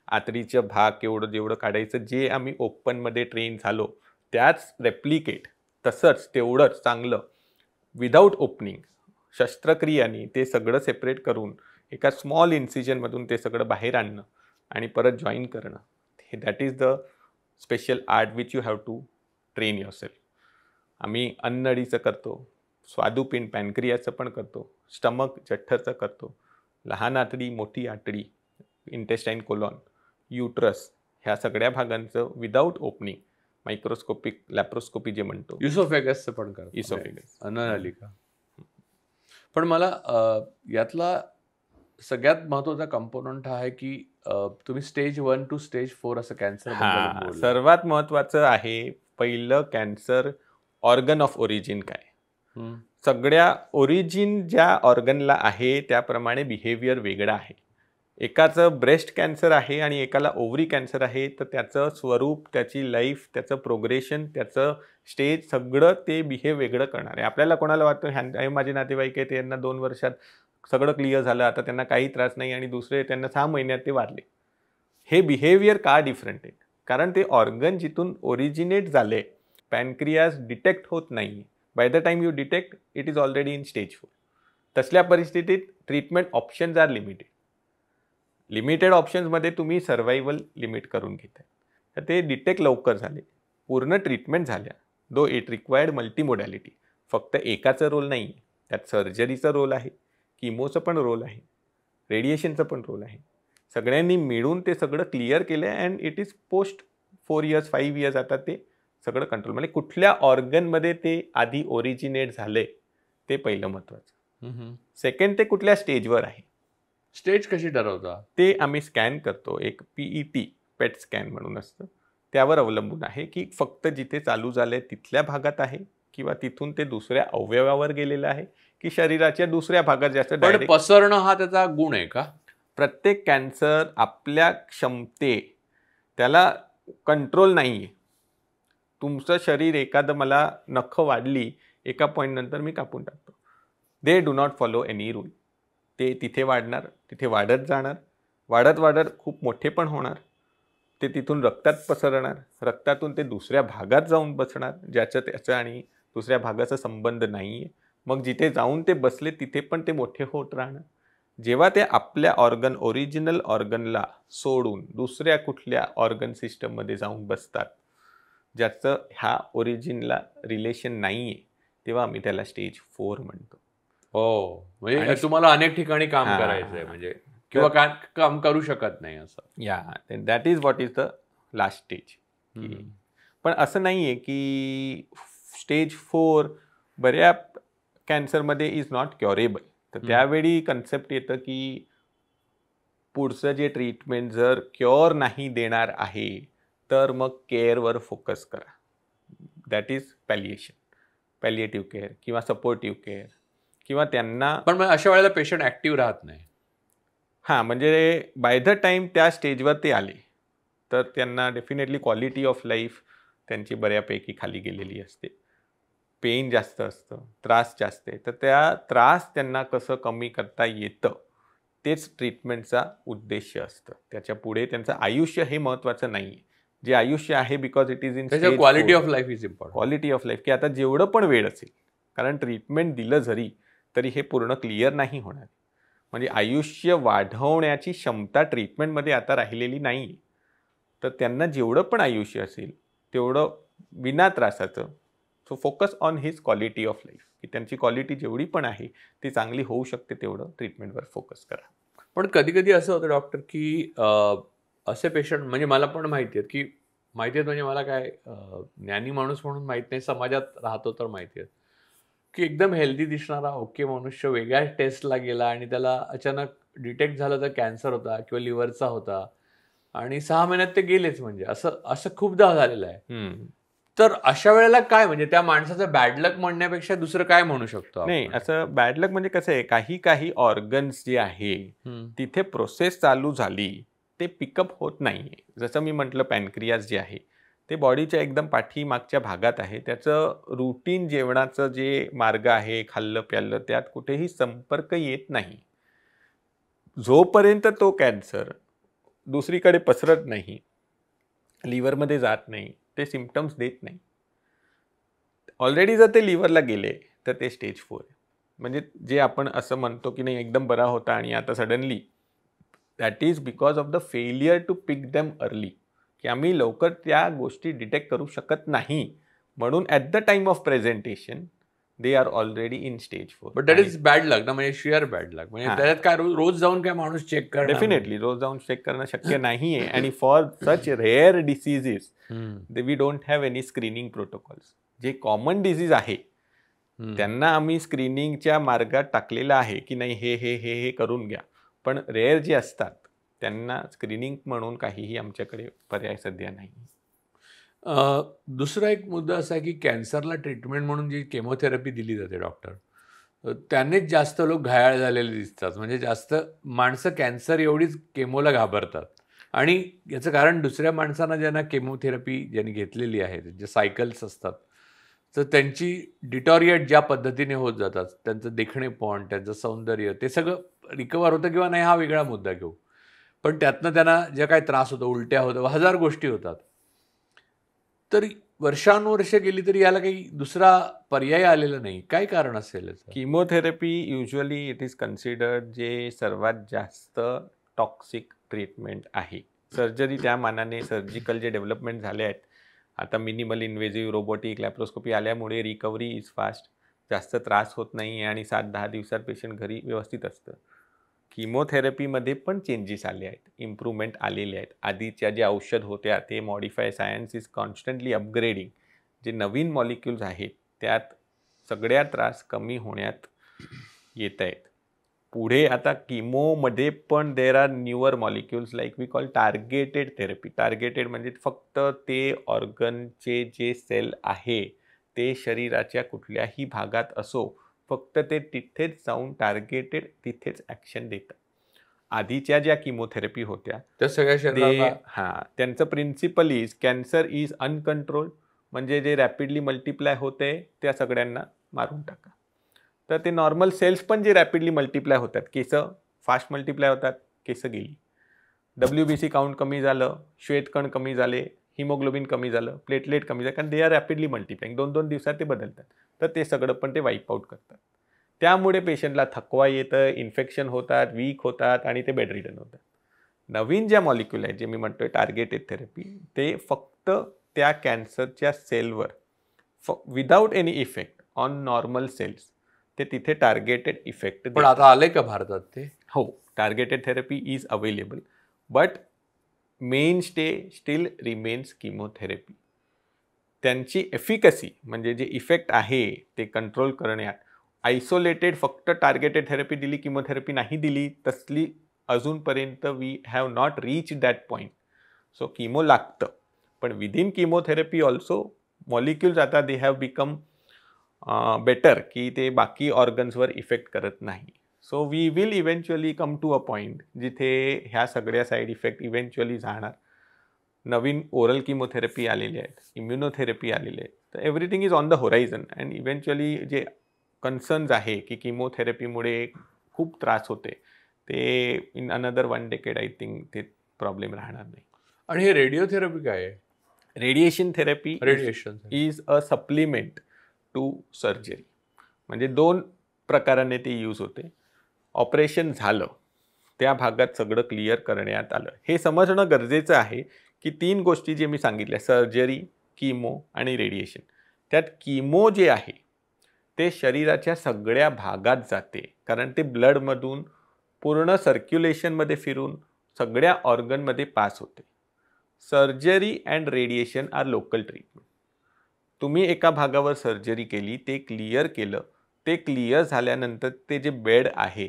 आतडीचं भाग जेवढं काढायचं, जे आम्ही ओपनमध्ये ट्रेन झालो त्याच रेप्लिकेट तसंच तेवढंच चांगलं विदाऊट ओपनिंग शस्त्रक्रियानी ते सगळं सेपरेट करून एका स्मॉल इन्सिजनमधून ते सगळं बाहेर आणणं आणि परत जॉईन करणं. That is the special art which you have to train yourself. आम्ही अन्नळीचं करतो, स्वादुपिंड पॅनक्रियाचं पण करतो, स्टमक जठरचं करतो, लहान आतडी, मोठी आतडी, इंटेस्टाईन, कोलॉन, युट्रस, ह्या सगळ्या भागांचं विदाऊट ओपनिंग मायक्रोस्कोपिक लॅप्रोस्कोपी जे म्हणतो. इसोफेगसचं पण करतो. इसोफेगस, अन्ननलिका. पण मला यातला सगळ्यात महत्त्वाचा कंपोनंट हा आहे की तुम्ही स्टेज 1 टू स्टेज 4 असं कॅन्सर. सर्वात महत्त्वाचं आहे पहिलं कॅन्सर ऑर्गन ऑफ ओरिजिन काय. सगळ्या ओरिजिन ज्या ऑर्गनला आहे त्याप्रमाणे बिहेवियर वेगळं आहे. एकाचं ब्रेस्ट कॅन्सर आहे आणि एकाला ओव्हरी कॅन्सर आहे, तर त्याचं स्वरूप, त्याची लाईफ, त्याचं प्रोग्रेशन, त्याचं स्टेज सगळं ते बिहेव वेगळं करणार आहे. आपल्याला कोणाला वाटतं हे माझे नातेवाईक आहे, त्यांना 2 वर्षात सगळं क्लिअर झालं, आता त्यांना काही त्रास नाही, आणि दुसरे त्यांना 6 महिन्यात ते वारले. हे बिहेवियर का डिफरंट आहे? कारण ते ऑर्गन जिथून ओरिजिनेट झाले, पॅनक्रियास डिटेक्ट होत नाही. By the time you detect it is already in stage 4. तसल्या परिस्थितीत ट्रीटमेंट ऑप्शन्स आर लिमिटेड ऑप्शन्समध्ये तुम्ही सर्वायवल लिमिट करून घेताय. तर ते डिटेक्ट लवकर झाले, पूर्ण ट्रीटमेंट झाल्या, दो इट रिक्वायर्ड मल्टीमोडॅलिटी. फक्त एकाचं रोल नाही, त्यात सर्जरीचा रोल आहे, किमोचं पण रोल आहे, रेडिएशनचं पण रोल आहे. सगळ्यांनी मिळून ते सगळं क्लिअर केलं आहे and it is post 4 years 5 years आता ते सगळं कंट्रोल. म्हणजे कुठल्या ऑर्गनमध्ये ते आधी ओरिजिनेट झाले ते पहिलं महत्त्वाचं. सेकंड, ते कुठल्या स्टेजवर आहे. स्टेज कशी ठरवता? ते आम्ही स्कॅन करतो, एक PET पेट स्कॅन म्हणून असतं, त्यावर अवलंबून आहे की फक्त जिथे चालू झाले तिथल्या भागात आहे, किंवा तिथून ते दुसऱ्या अवयवावर गेलेलं आहे, की शरीराच्या दुसऱ्या भागात जास्त. पण पसरणं हा त्याचा गुण आहे का? प्रत्येक कॅन्सर आपल्या क्षमते, त्याला कंट्रोल नाही आहे. तुमचं शरीर, एखादं मला नखं वाढली, एका पॉईंट नंतर मी कापून टाकतो. They do not follow any rule. ते तिथे वाढणार, तिथे वाढत जाणार, वाढत वाढत खूप मोठे पण होणार. ते तिथून रक्तात पसरणार, रक्तातून ते दुसऱ्या भागात जाऊन बसणार, ज्याचं त्याचं आणि दुसऱ्या भागाचा संबंध नाही आहे. मग जिथे जाऊन ते बसले तिथे पण ते मोठे होत राहणार. जेव्हा ते आपल्या ओरिजिनल ऑर्गनला सोडून दुसऱ्या कुठल्या ऑर्गन सिस्टममध्ये जाऊन बसतात, ज्याचं ह्या ओरिजिनला रिलेशन नाही आहे, तेव्हा आम्ही त्याला स्टेज 4 म्हणतो. हो, म्हणजे तुम्हाला अनेक ठिकाणी काम करायचं आहे, म्हणजे किंवा काम करू शकत नाही असं. या that is what is the last stage. पण असं नाही आहे की स्टेज 4 बऱ्या कॅन्सरमध्ये इज नॉट क्युरेबल. तर त्यावेळी कन्सेप्ट येतं की पुढचं जे ट्रीटमेंट जर क्युअर नाही देणार आहे, तर मग केअरवर फोकस करा. दॅट इज पॅलिएटिव्ह केअर किंवा सपोर्टिव्ह केअर, किंवा त्यांना. पण अशा वेळेला पेशंट ॲक्टिव्ह राहत नाही. हां, म्हणजे बाय द टाईम त्या स्टेजवर ते आले, तर त्यांना डेफिनेटली क्वालिटी ऑफ लाईफ त्यांची बऱ्यापैकी खाली गेलेली असते. पेन जास्त असतं, त्रास जास्त आहे. तर त्या त्रास त्यांना कसं कमी करता येतं, तेच ट्रीटमेंटचा उद्देश असतं. त्याच्या पुढे त्यांचं आयुष्य हे महत्त्वाचं नाही आहे. जे आयुष्य आहे, because it is in stage 4. Quality of life is important. Quality of life, की आता जेवढं पण वेळ असेल, कारण ट्रीटमेंट दिलं जरी तरी हे पूर्ण क्लिअर नाही होणार. म्हणजे आयुष्य वाढवण्याची क्षमता ट्रीटमेंटमध्ये आता राहिलेली नाही आहे. तर त्यांना जेवढं पण आयुष्य असेल तेवढं विना त्रासाचं. So focus on his quality of life, की त्यांची क्वालिटी जेवढी पण आहे ती चांगली होऊ शकते, तेवढं ट्रीटमेंटवर फोकस करा. पण कधी कधी असं होतं डॉक्टर की असे पेशंट, म्हणजे मला पण माहिती आहेत की म्हणजे मला काय ज्ञानी माणूस म्हणून माहीत नाही, समाजात राहतो तर माहिती आहे की एकदम हेल्दी दिसणारा ओके मनुष्य वेगळ्या टेस्टला गेला आणि त्याला अचानक डिटेक्ट झालं तर कॅन्सर होता किंवा लिव्हरचा होता, आणि 6 महिन्यात ते गेलेच. म्हणजे असं खूपदा झालेलं आहे. तर अशा वेळेला काय, म्हणजे त्या माणसाचं बॅड लक म्हणण्यापेक्षा दुसरं काय म्हणू शकतो? नाही, असं बॅड लक म्हणजे कसं आहे, काही ऑर्गन्स जे आहे तिथे प्रोसेस चालू झाली, ते पिकअप होत नाही. जसं मी म्हटलं, पॅनक्रियास जे आहे ते बॉडीच्या एकदम पाठीमागच्या भागात आहे. त्याचं रुटीन जेवणाचं जे मार्ग आहे, खाल्लं प्याल्लं, त्यात कुठेही संपर्क येत नाही. जोपर्यंत तो कॅन्सर दुसरीकडे पसरत नाही, लिव्हरमध्ये जात नाही, ते सिम्पटम्स देत नाही. ऑलरेडी जर ते लिव्हरला गेले तर ते स्टेज 4 आहे. म्हणजे जे आपण असं म्हणतो की नाही एकदम बरा होता आणि आता suddenly, that is because of the failure to pick them early, की आम्ही लवकर त्या गोष्टी डिटेक्ट करू शकत नाही. म्हणून at the time of presentation they are already in stage 4. But that is bad luck ना, म्हणजे शिअर बॅड लक. म्हणजे त्याच्यात काय रोज जाऊन काय माणूस चेक करणं? डेफिनेटली रोज जाऊन चेक करणं शक्य नाही आहे. आणि for such rare diseases we don't have any screening protocols. जे कॉमन डिसीज आहे त्यांना आम्ही स्क्रीनिंगच्या मार्गात टाकलेलं आहे की नाही, हे हे हे हे करून घ्या. पण रेअर जे असतात त्यांना स्क्रीनिंग म्हणून काहीही आमच्याकडे पर्याय सध्या नाही. दुसरा एक मुद्दा असा आहे की कॅन्सरला ट्रीटमेंट म्हणून जी केमोथेरपी दिली जाते डॉक्टर, त्यानेच जास्त लोक घायाळ झालेले दिसतात. म्हणजे जास्त माणसं कॅन्सर एवढीच केमोला घाबरतात. आणि याचं कारण दुसऱ्या माणसांना ज्यांना केमोथेरपी ज्यांनी घेतलेली आहे, जे सायकल्स असतात, तर त्यांची डिटॉरिएट ज्या पद्धतीने होत जातात, त्यांचं देखणेपण, त्यांचं सौंदर्य, ते सगळं रिकवर होतं किंवा नाही हा वेगळा मुद्दा घेऊ. पण त्यातनं त्यांना जे काही त्रास होतो, उलट्या होतं, हजार गोष्टी होतात. तर वर्षानुवर्षे गेली तरी याला काही दुसरा पर्याय आलेला नाही. काय कारण असेल याचं? Chemotherapy usually it is considered जे सर्वात जास्त टॉक्सिक ट्रीटमेंट आहे. सर्जरी त्या मानाने सर्जिकल जे डेव्हलपमेंट झाले आहेत, आता मिनिमल इन्व्हेजिव्ह रोबोटिक लॅप्रोस्कोपी आल्यामुळे रिकव्हरी इज फास्ट, जास्त त्रास होत नाही आणि 7-10 दिवसात पेशंट घरी व्यवस्थित असतं. किमोथेरपीमध्ये पण चेंजेस आले आहेत, इम्प्रूव्हमेंट आलेले आहेत. आधीच्या ज्या औषध होत्या ते modify science is constantly upgrading. जे नवीन मॉलिक्युल्स आहेत त्यात सगळ्या त्रास कमी होण्यात येत आहेत. पुढे आता किमोमध्ये पण there are newer molecules like we call targeted therapy. Targeted म्हणजे फक्त ते ऑर्गनचे जे सेल आहे ते शरीराच्या कुठल्याही भागात असो, फक्त ते तिथेच जाऊन टार्गेटेड तिथेच ॲक्शन देतात. आधीच्या ज्या किमोथेरपी होत्या त्या सगळ्या शरीराला त्यांचं principle is cancer is uncontrol, म्हणजे जे रॅपिडली मल्टिप्लाय होते त्या सगळ्यांना मारून टाका. तर ते नॉर्मल सेल्स पण जे रॅपिडली मल्टिप्लाय होतात, केस फास्ट मल्टिप्लाय होतात, केस गेली. WBC काउंट कमी झालं, श्वेतकण कमी झाले, हिमोग्लोबिन कमी झालं, प्लेटलेट कमी झालं, कारण दे आर रॅपिडली मल्टिप्लाइंग. 2-2 दिवसात ते बदलतात. तर ते सगळं पण ते वाईप आउट करतात. त्यामुळे पेशंटला थकवा येतं, इन्फेक्शन होतात, वीक होतात आणि ते बेडरिडन होतात. नवीन ज्या मॉलिक्युल आहेत जे मी म्हणतोय टार्गेटेड थेरपी, ते फक्त त्या कॅन्सरच्या सेलवर without any effect on normal cells ते तिथे टार्गेटेड इफेक्ट. पण आता आलंय का भारतात ते? हो, targeted therapy is available, but main stay steel remains chemotherapy. त्यांची एफिकसी म्हणजे जे इफेक्ट आहे ते कंट्रोल करण्यात, आयसोलेटेड फक्त टार्गेटेड थेरपी दिली, किमोथेरपी नाही दिली, तसली अजूनपर्यंत we have not reach that point. So chemo लागतं, पण विदिन किमोथेरपी ऑल्सो मॉलिक्युल्स आता दे हॅव बिकम बेटर, की ते बाकी ऑर्गन्सवर इफेक्ट करत नाही. So we will eventually come to a point जिथे ह्या सगळ्या साईड इफेक्ट इव्हेंच्युअली जाणार. नवीन ओरल किमोथेरपी आलेली आहेत, इम्युनोथेरपी आलेली आहेत. तर everything is on the horizon and eventually जे कन्सर्न्स आहे की किमोथेरपीमुळे खूप त्रास होते, ते in another 1 decade I think ते प्रॉब्लेम राहणार नाही. आणि हे रेडिओथेरपी काय आहे? Radiation therapy radiation is a supplement to surgery. म्हणजे 2 प्रकाराने ते यूज होते. ऑपरेशन झालं, त्या भागात सगळं क्लिअर करण्यात आलं. हे समजणं गरजेचं आहे की 3 गोष्टी जे मी सांगितल्या, सर्जरी, किमो आणि रेडिएशन, त्यात किमो जे आहे ते शरीराच्या सगळ्या भागात जाते, कारण ते ब्लडमधून पूर्ण सर्क्युलेशनमध्ये फिरून सगळ्या ऑर्गनमध्ये पास होते. Surgery and radiation are local treatment. तुम्ही एका भागावर सर्जरी केली, ते क्लिअर केलं, ते क्लिअर झाल्यानंतर ते जे बेड आहे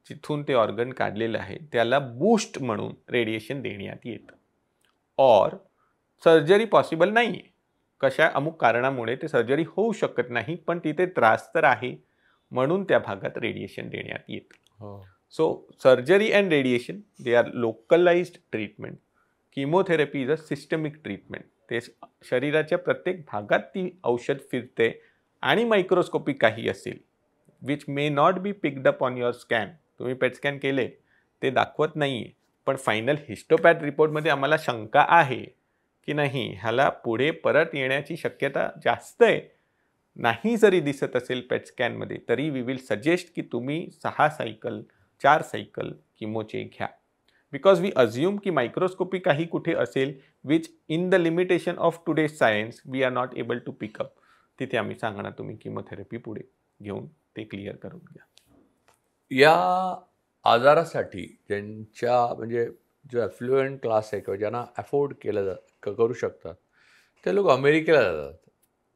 जिथून ते ऑर्गन काढलेलं आहे त्याला बूस्ट म्हणून रेडिएशन देण्यात येतं. और सर्जरी पॉसिबल नाही आहे, कशा अमुक कारणामुळे ते सर्जरी होऊ शकत नाही, पण तिथे त्रास तर आहे म्हणून त्या भागात रेडिएशन देण्यात येतं. So surgery and radiation they are localised treatment. Chemotherapy is a systemic treatment. ते शरीराच्या प्रत्येक भागात ती औषध फिरते आणि मायक्रोस्कोपिक काही असेल which may not be picked up on your scan. तुम्ही पेट स्कॅन केले, ते दाखवत नाही आहे, पण फायनल हिस्टोपॅथ रिपोर्टमध्ये आम्हाला शंका आहे की नाही ह्याला पुढे परत येण्याची शक्यता जास्त आहे. नाही जरी दिसत असेल पेट स्कॅनमध्ये, तरी वी विल सजेस्ट की तुम्ही 6 सायकल 4 सायकल किमोचे घ्या. बिकॉज वी अज्युम की मायक्रोस्कोपी काही कुठे असेल which in the limitation of today's science we are not able to pick up. तिथे आम्ही सांगणार तुम्ही किमोथेरपी पुढे घेऊन ते क्लिअर करून घ्या. या आजारासाठी ज्यांच्या म्हणजे जो ॲफ्लुएंट क्लास आहे किंवा ज्यांना अफोर्ड केलं करू शकतात ते लोक अमेरिकेला जातात.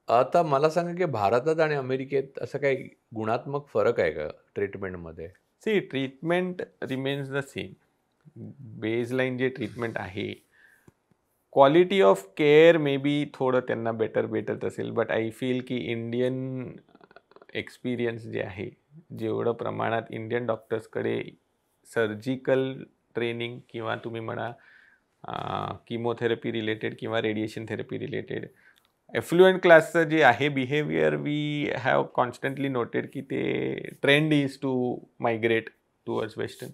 आता मला सांगा की भारतात आणि अमेरिकेत असं काही गुणात्मक फरक आहे का ट्रीटमेंटमध्ये? See, treatment remains the same. Baseline जे ट्रीटमेंट आहे, quality of care may be थोडं त्यांना बेटर भेटत असेल, बट आय फील की इंडियन एक्सपिरियन्स जे आहे, जेवढं प्रमाणात इंडियन डॉक्टर्सकडे सर्जिकल ट्रेनिंग किंवा तुम्ही म्हणा किमोथेरपी रिलेटेड किंवा रेडिएशन थेरपी रिलेटेड एफ्लुएंट क्लासचं जे आहे behaviour, we have constantly noted की ते trend is to migrate towards western.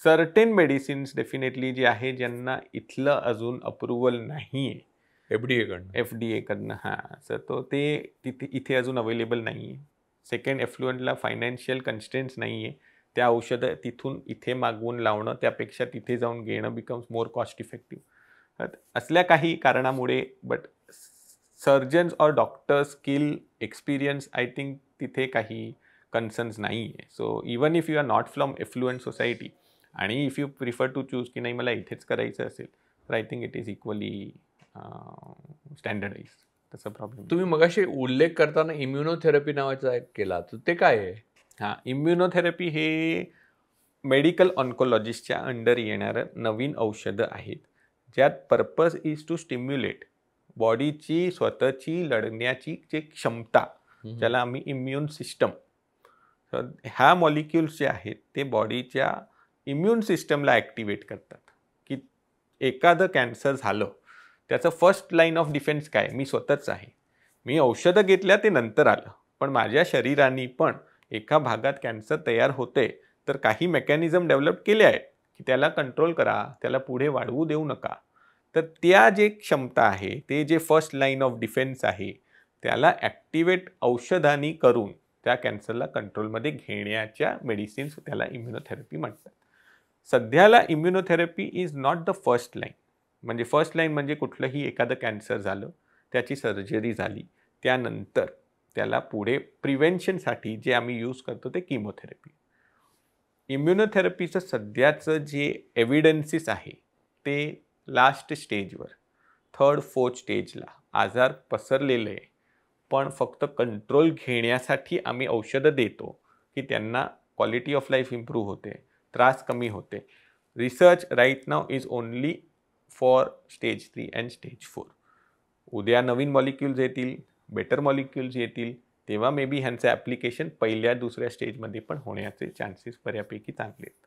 Certain medicines definitely जे आहे ज्यांना इथलं अजून अप्रुव्हल नाही आहे FDA कडनं, सर तो ते इथे अजून अवेलेबल नाही आहे. सेकंड, एफ्लुएंटला फायनान्शियल कन्स्ट्रेंट्स नाही आहे. त्या औषधं तिथून इथे मागवून लावणं त्यापेक्षा तिथे जाऊन घेणं बिकम्स मोर कॉस्ट इफेक्टिव्ह. असल्या काही कारणामुळे बट सर्जन्स और doctor skill experience I think तिथे काही कन्सर्न्स नाही आहे. So even if you are not from affluent society आणि if you prefer to choose की नाही मला इथेच करायचं असेल, तर I think it is equally standardize. तसा प्रॉब्लेम. तुम्ही मगाशी उल्लेख करताना इम्युनोथेरपी नावाचा एक केला, तर ते काय आहे? इम्युनोथेरपी हे मेडिकल ऑन्कोलॉजिस्टच्या अंडर येणारं नवीन औषधं आहेत, ज्यात पर्पज इज टू स्टिम्युलेट बॉडीची स्वतःची लढण्याची जे क्षमता, ज्याला आम्ही इम्युन सिस्टम, ह्या मॉलिक्युल्स जे आहेत ते बॉडीच्या इम्युन सिस्टमला ॲक्टिवेट करतात. की एखादं कॅन्सर झालं त्याचं फर्स्ट लाईन ऑफ डिफेन्स काय, मी स्वतःच आहे. मी औषधं घेतल्या ते नंतर आलं, पण माझ्या शरीराने पण एका भागात कॅन्सर तयार होते तर काही मेकॅनिझम डेव्हलप केले आहेत की त्याला कंट्रोल करा, त्याला पुढे वाढवू देऊ नका. तर त्या जे क्षमता आहे, ते जे फर्स्ट लाईन ऑफ डिफेन्स आहे, त्याला ॲक्टिवेट औषधांनी करून त्या कॅन्सरला कंट्रोलमध्ये घेण्याच्या मेडिसिन्स, त्याला इम्युनोथेरपी म्हणतात. सध्याला immunotherapy is not the first line. म्हणजे फर्स्ट लाईन म्हणजे कुठलंही एखादं कॅन्सर झालं, त्याची सर्जरी झाली, त्यानंतर त्याला पुढे प्रिव्हेन्शनसाठी जे आम्ही यूज करतो ते किमोथेरपी. इम्युनोथेरपीचं सध्याचं जे एव्हिडन्सेस आहे ते लास्ट स्टेजवर, 3rd 4th स्टेजला आजार पसरलेले आहे, पण फक्त कंट्रोल घेण्यासाठी आम्ही औषधं देतो की त्यांना क्वालिटी ऑफ लाईफ इम्प्रूव्ह होते, त्रास कमी होते. Research right now is only for stage 3 and stage 4. उद्या नवीन मॉलिक्युल्स येतील, बेटर मॉलिक्युल्स येतील, तेव्हा मे बी ह्यांचं ॲप्लिकेशन पहिल्या दुसऱ्या स्टेजमध्ये पण होण्याचे चान्सेस बऱ्यापैकी चांगले आहेत.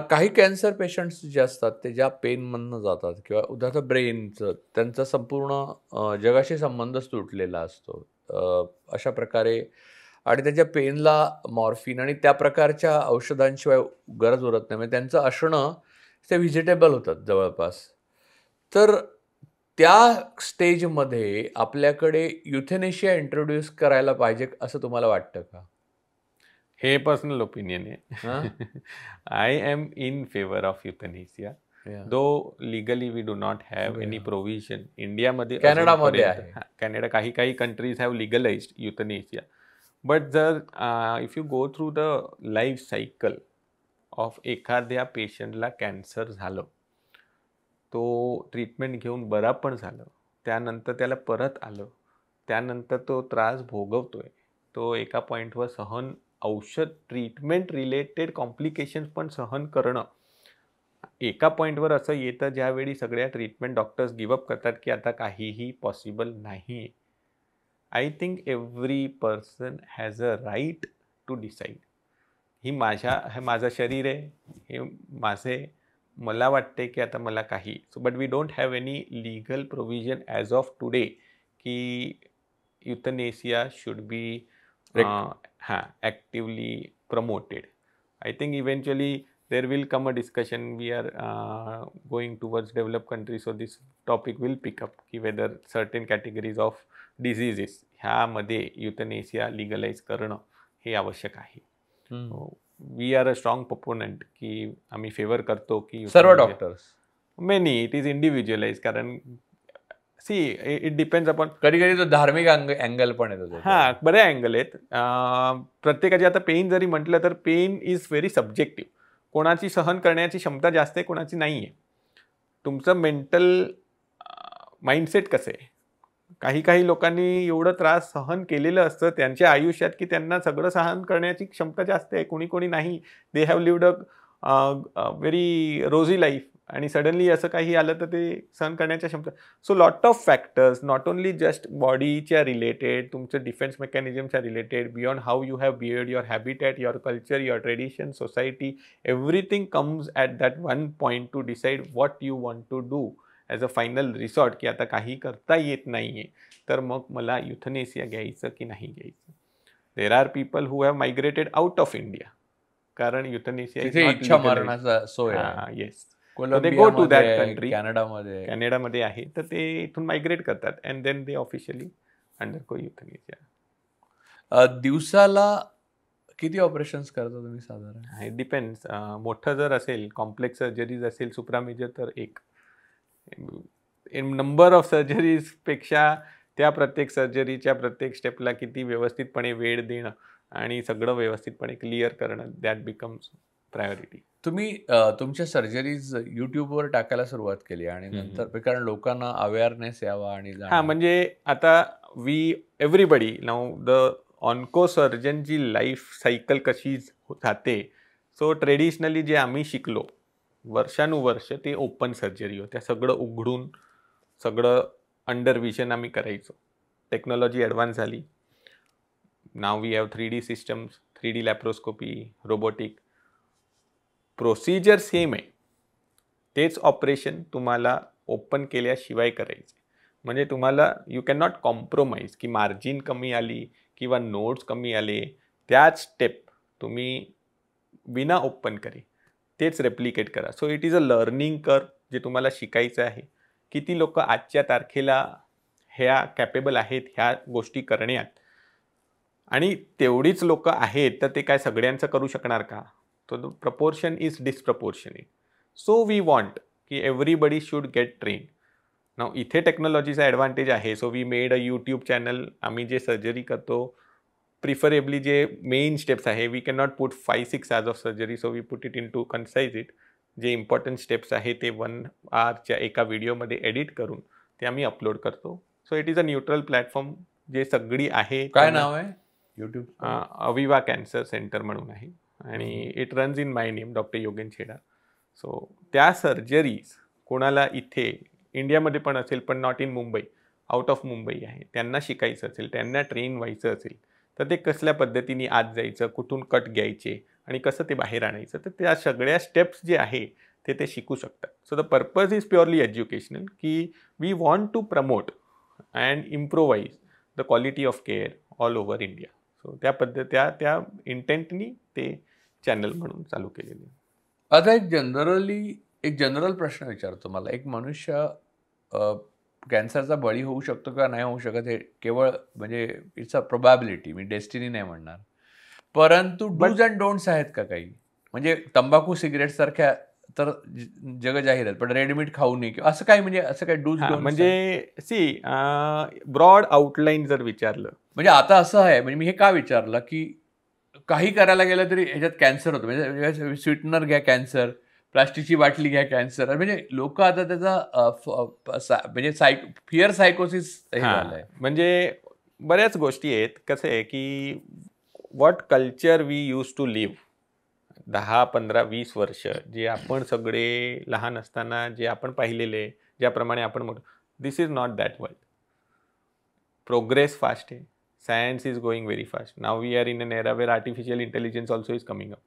काही कॅन्सर पेशंट्स जे असतात ते ज्या पेनमधनं जातात किंवा उदाहरणार्थ ब्रेनचं, त्यांचा संपूर्ण जगाशी संबंधच तुटलेला असतो अशा प्रकारे, आणि त्यांच्या पेनला मॉर्फिन आणि त्या प्रकारच्या औषधांशिवाय गरज उरत नाही. म्हणजे त्यांचं असणं ते व्हिजिटेबल होतात जवळपास. तर त्या स्टेजमध्ये आपल्याकडे युथेनेशिया इंट्रोड्यूस करायला पाहिजे असं तुम्हाला वाटतं का? हे पर्सनल ओपिनियन आहे. I am in favour of euthanasia, though legally we do not have any provision. इंडियामध्ये, कॅनडामध्ये आहे, कॅनडा, काही countries have legalized euthanasia. But जर if you go through the life cycle of एखाद्या पेशंटला कॅन्सर झालं, तो ट्रीटमेंट घेऊन बरा पण झालं, त्यानंतर त्याला परत आलं, त्यानंतर तो त्रास भोगवतोय, तो एका पॉईंटवर औषध ट्रीटमेंट रिलेटेड कॉम्प्लिकेशन्स पण सहन करणं, एका पॉईंटवर असं येतं ज्यावेळी सगळ्या ट्रीटमेंट डॉक्टर्स गिवअप करतात की आता काहीही पॉसिबल नाही. I think every person has a right to decide. हे माझं शरीर आहे, हे माझे, मला वाटते की आता मला काही, but we don't have any legal provision as of today की euthanasia should be actively promoted. I think eventually there will come a discussion. We are going towards developed countries, so this topic will pick up की whether certain categories of diseases ह्यामध्ये युथनेसिया legalise करणं हे आवश्यक आहे. We are a strong प्रोपोनंट की आम्ही favour करतो की सर्व डॉक्टर्स, मेनी, इट इज इंडिव्हिज्युअलाइज. कारण इट डिपेंड्स अपॉन, कधी कधी तो धार्मिक अँगल पण येतो. बरे अँगल आहेत. प्रत्येकाची, आता पेन जरी म्हटलं तर पेन इज व्हेरी सब्जेक्टिव्ह. कोणाची सहन करण्याची क्षमता जास्त आहे, कोणाची नाही आहे. तुमचं मेंटल माइंडसेट कसं आहे. काही लोकांनी एवढं त्रास सहन केलेलं असतं त्यांच्या आयुष्यात की त्यांना सगळं सहन करण्याची क्षमता जास्त आहे, कोणी नाही. They have lived a very rosy life. आणि सडनली असं काही आलं तर ते सहन करण्याच्या क्षमता. So lot of factors, not only just बॉडीच्या रिलेटेड, तुमचं डिफेन्स मेकॅनिझमच्या related, beyond how you have behaved, your habitat, your culture, your tradition, society, everything comes at that one point to decide what you want to do as a final resort, की आता काही करता येत नाही आहे तर मग मला युथनेसिया घ्यायचं की नाही घ्यायचं. There are people who have migrated out of India, कारण युथनेसिया इज तिथे नॉट इच्छा लिगलाइज्ड. मरणाचा सोय आहे. Yes, so they go to कोलंबियामध्ये that आहे, country. कॅनडामध्ये आहे. कॅनडामध्ये आहे तर ते इथून मायग्रेट करतात and then they officially undergo euthanasia. दिवसाला किती ऑपरेशन्स करता तुम्ही साधारण? It depends. मोठं जर असेल, कॉम्प्लेक्स सर्जरीज असेल, सुप्रामेजर, तर एक. नंबर ऑफ सर्जरीजपेक्षा त्या प्रत्येक सर्जरीच्या प्रत्येक स्टेपला किती व्यवस्थितपणे वेळ देणं आणि सगळं व्यवस्थितपणे क्लिअर करणं, दॅट बिकम्स प्रायोरिटी. तुम्ही तुमच्या सर्जरीज युट्यूबवर टाकायला सुरुवात केली आणि नंतर कारण लोकांना अवेअरनेस यावा आणि म्हणजे आता एव्हरीबडी नाऊ द ऑन्कोसर्जनची लाईफ सायकल कशी जाते. सो ट्रेडिशनली जे आम्ही शिकलो वर्षानुवर्ष ते ओपन सर्जरी होत्या, सगळं उघडून सगळं अंडर विजन आम्ही करायचो. टेक्नॉलॉजी ॲडव्हान्स झाली. Now we have 3D systems, 3D laparoscopy, robotic. Procedure same आहे, तेच ऑपरेशन तुम्हाला ओपन केल्याशिवाय करायचे. म्हणजे तुम्हाला यू कॅन नॉट कॉम्प्रोमाइज की मार्जिन कमी आली किंवा नोट्स कमी आले, त्याच स्टेप तुम्ही विना ओपन करे तेच रेप्लिकेट करा. So it is a learning curve जे तुम्हाला शिकायचं आहे. किती लोक आजच्या तारखेला ह्या कॅपेबल आहेत ह्या गोष्टी करण्यात, आणि तेवढीच लोक आहेत तर ते काय सगळ्यांचं करू शकणार का? तो the proportion is disproportionate. So we want की everybody should get train. Now इथे टेक्नॉलॉजीचा ॲडव्हान्टेज आहे. So we made a YouTube channel. आम्ही जे सर्जरी करतो प्रिफरेबली जे मेन स्टेप्स आहे, we can not put 5-6 hours of surgery, so we put it into concise it. जे important steps आहे ते 1 आवरच्या एका व्हिडिओमध्ये एडिट करून ते आम्ही अपलोड करतो. So it is a neutral platform जे सगळी आहे. काय नाव आहे यूट्यूब? अविवा कॅन्सर सेंटर म्हणून आहे आणि it runs in my name, doctor Yogen Chheda. So त्या सर्जरीज कोणाला इथे इंडियामध्ये पण असेल पण not in Mumbai, out of Mumbai आहे, त्यांना शिकायचं असेल, त्यांना ट्रेन व्हायचं असेल तर ते कसल्या पद्धतीने आत जायचं, कुठून कट घ्यायचे आणि कसं ते बाहेर आणायचं, तर त्या सगळ्या स्टेप्स जे आहे ते शिकू शकतात. So the purpose is purely educational की we want to promote and improvise the quality of care all over India. So त्या इंटेंटनी ते चॅनल म्हणून चालू केलेले. आता एक जनरल प्रश्न विचारतो मला. एक मनुष्य कॅन्सरचा बळी होऊ शकतो किंवा नाही होऊ शकत हे केवळ म्हणजे it's a probability, me destiny नाही म्हणणार, परंतु डूज अँड डोंट्स आहेत का काही? म्हणजे तंबाखू सिगरेट सारख्या तर जग जाहीर आहेत, पण रेडीमेड खाऊ नये किंवा असं काही, म्हणजे असं काही डूज डोंट्स? म्हणजे ब्रॉड आउटलाईन जर विचारलं, म्हणजे आता असं आहे, म्हणजे मी हे का विचारलं की काही करायला गेलं तरी ह्याच्यात कॅन्सर होतं. म्हणजे स्वीटनर घ्या कॅन्सर, प्लास्टिकची बाटली घ्या कॅन्सर. म्हणजे लोक आता त्याचा म्हणजे फिअर सायकोसिस हे झालंय. म्हणजे बऱ्याच गोष्टी आहेत. कसं आहे की what culture we use to live 10, 15, 20 वर्ष जे आपण सगळे लहान असताना जे आपण पाहिलेले, ज्याप्रमाणे आपण मोठं, this is not that world. Progress fast आहे. Science is going very fast. Now we are in an era where artificial intelligence also is coming up.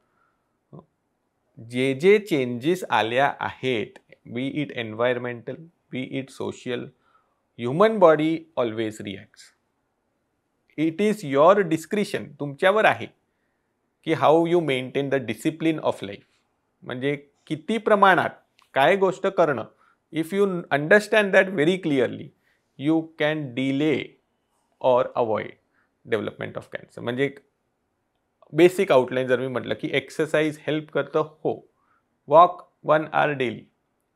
जे चेंजेस आल्या आहेत, बी it environmental, B it social, human body always reacts. It is your discretion, तुमच्यावर आहे की how you maintain the discipline of life. म्हणजे किती प्रमाणात काय गोष्ट करणं. If you understand that very clearly, you can delay or avoid development of cancer. म्हणजे बेसिक आउटलाईन जर मी म्हटलं की एक्सरसाइज हेल्प करतं, हो. Walk 1 hour daily,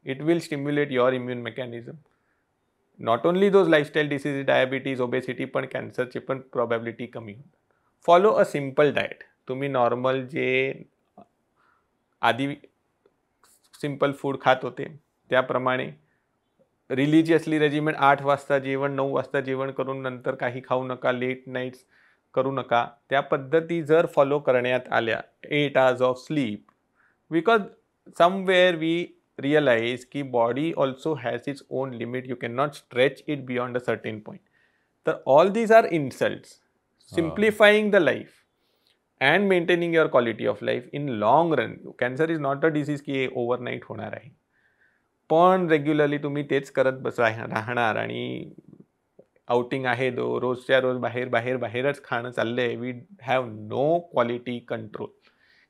it will stimulate your immune mechanism. Not only those lifestyle disease, diabetes, obesity, पण कॅन्सरची पण probability कमी होतात. Follow a simple diet. तुम्ही नॉर्मल जे आधी सिम्पल फूड खात होते त्याप्रमाणे रिलिजियसली रेजिमेंट 8 वाजता जेवण, 9 वाजता जेवण करून नंतर काही खाऊ नका, लेट नाईट्स करू नका. त्या पद्धती जर फॉलो करण्यात आल्या, 8 hours of sleep, because somewhere we realize की body also has its own limit. You cannot stretch it beyond a certain point. तर all these are insults. Simplifying the life and maintaining your quality of life in long run. Cancer is not a disease की हे overnight होणार आहे. पण regularly तुम्ही तेच करत राहणार आणि आउटिंग आहे रोजच्या रोज बाहेरच खाणं चाललंय. We have no quality control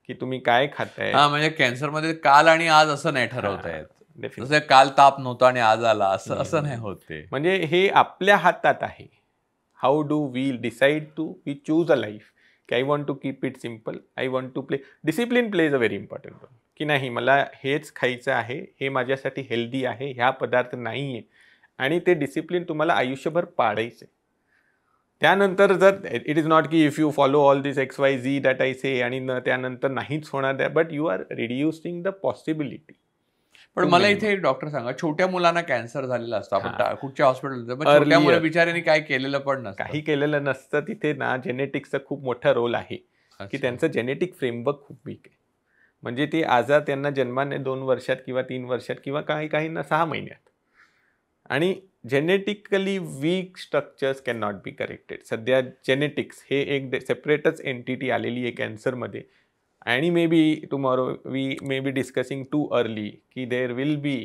की तुम्ही काय खाताय. हा, म्हणजे कॅन्सरमध्ये काल आणि आज असं नाही ठरवता येत. Definitely. जसं काल ताप नव्हता आणि आज आला असं नाही होत ते. म्हणजे हे आपल्या हातात आहे. How do we decide to we choose a life की I want to keep it simple. I want to play. Discipline plays a very important role की नाही मला हेच खायचं आहे, हे माझ्यासाठी हेल्दी आहे, ह्या पदार्थ नाही आहे आणि ते डिसिप्लिन तुम्हाला आयुष्यभर पाडायचं. त्यानंतर जर इट इज नॉट की if you follow all this XYZ that I say आणि त्यानंतर नाहीच होणार द्या, but you are reducing the possibility. पण मला इथे एक डॉक्टर सांगा, छोट्या मुलांना कॅन्सर झालेला असतो, आपण कुठच्या हॉस्पिटल छोट्या मुलं बिचाऱ्यांनी काय केलेलं पण नसतं, काही केलेलं नसतं. तिथे ना जेनेटिक्सचा खूप मोठा रोल आहे की त्यांचं जेनेटिक फ्रेमवर्क खूप वीक आहे. म्हणजे ते आजार त्यांना जन्माने 2 वर्षात किंवा 3 वर्षात किंवा काहींना 6 महिन्यात. आणि genetically weak structures can not be corrected. सध्या जेनेटिक्स हे एक सेपरेटच एंटिटी आलेली आहे कॅन्सरमध्ये. आणि may be tomorrow we may be discussing too early की there will be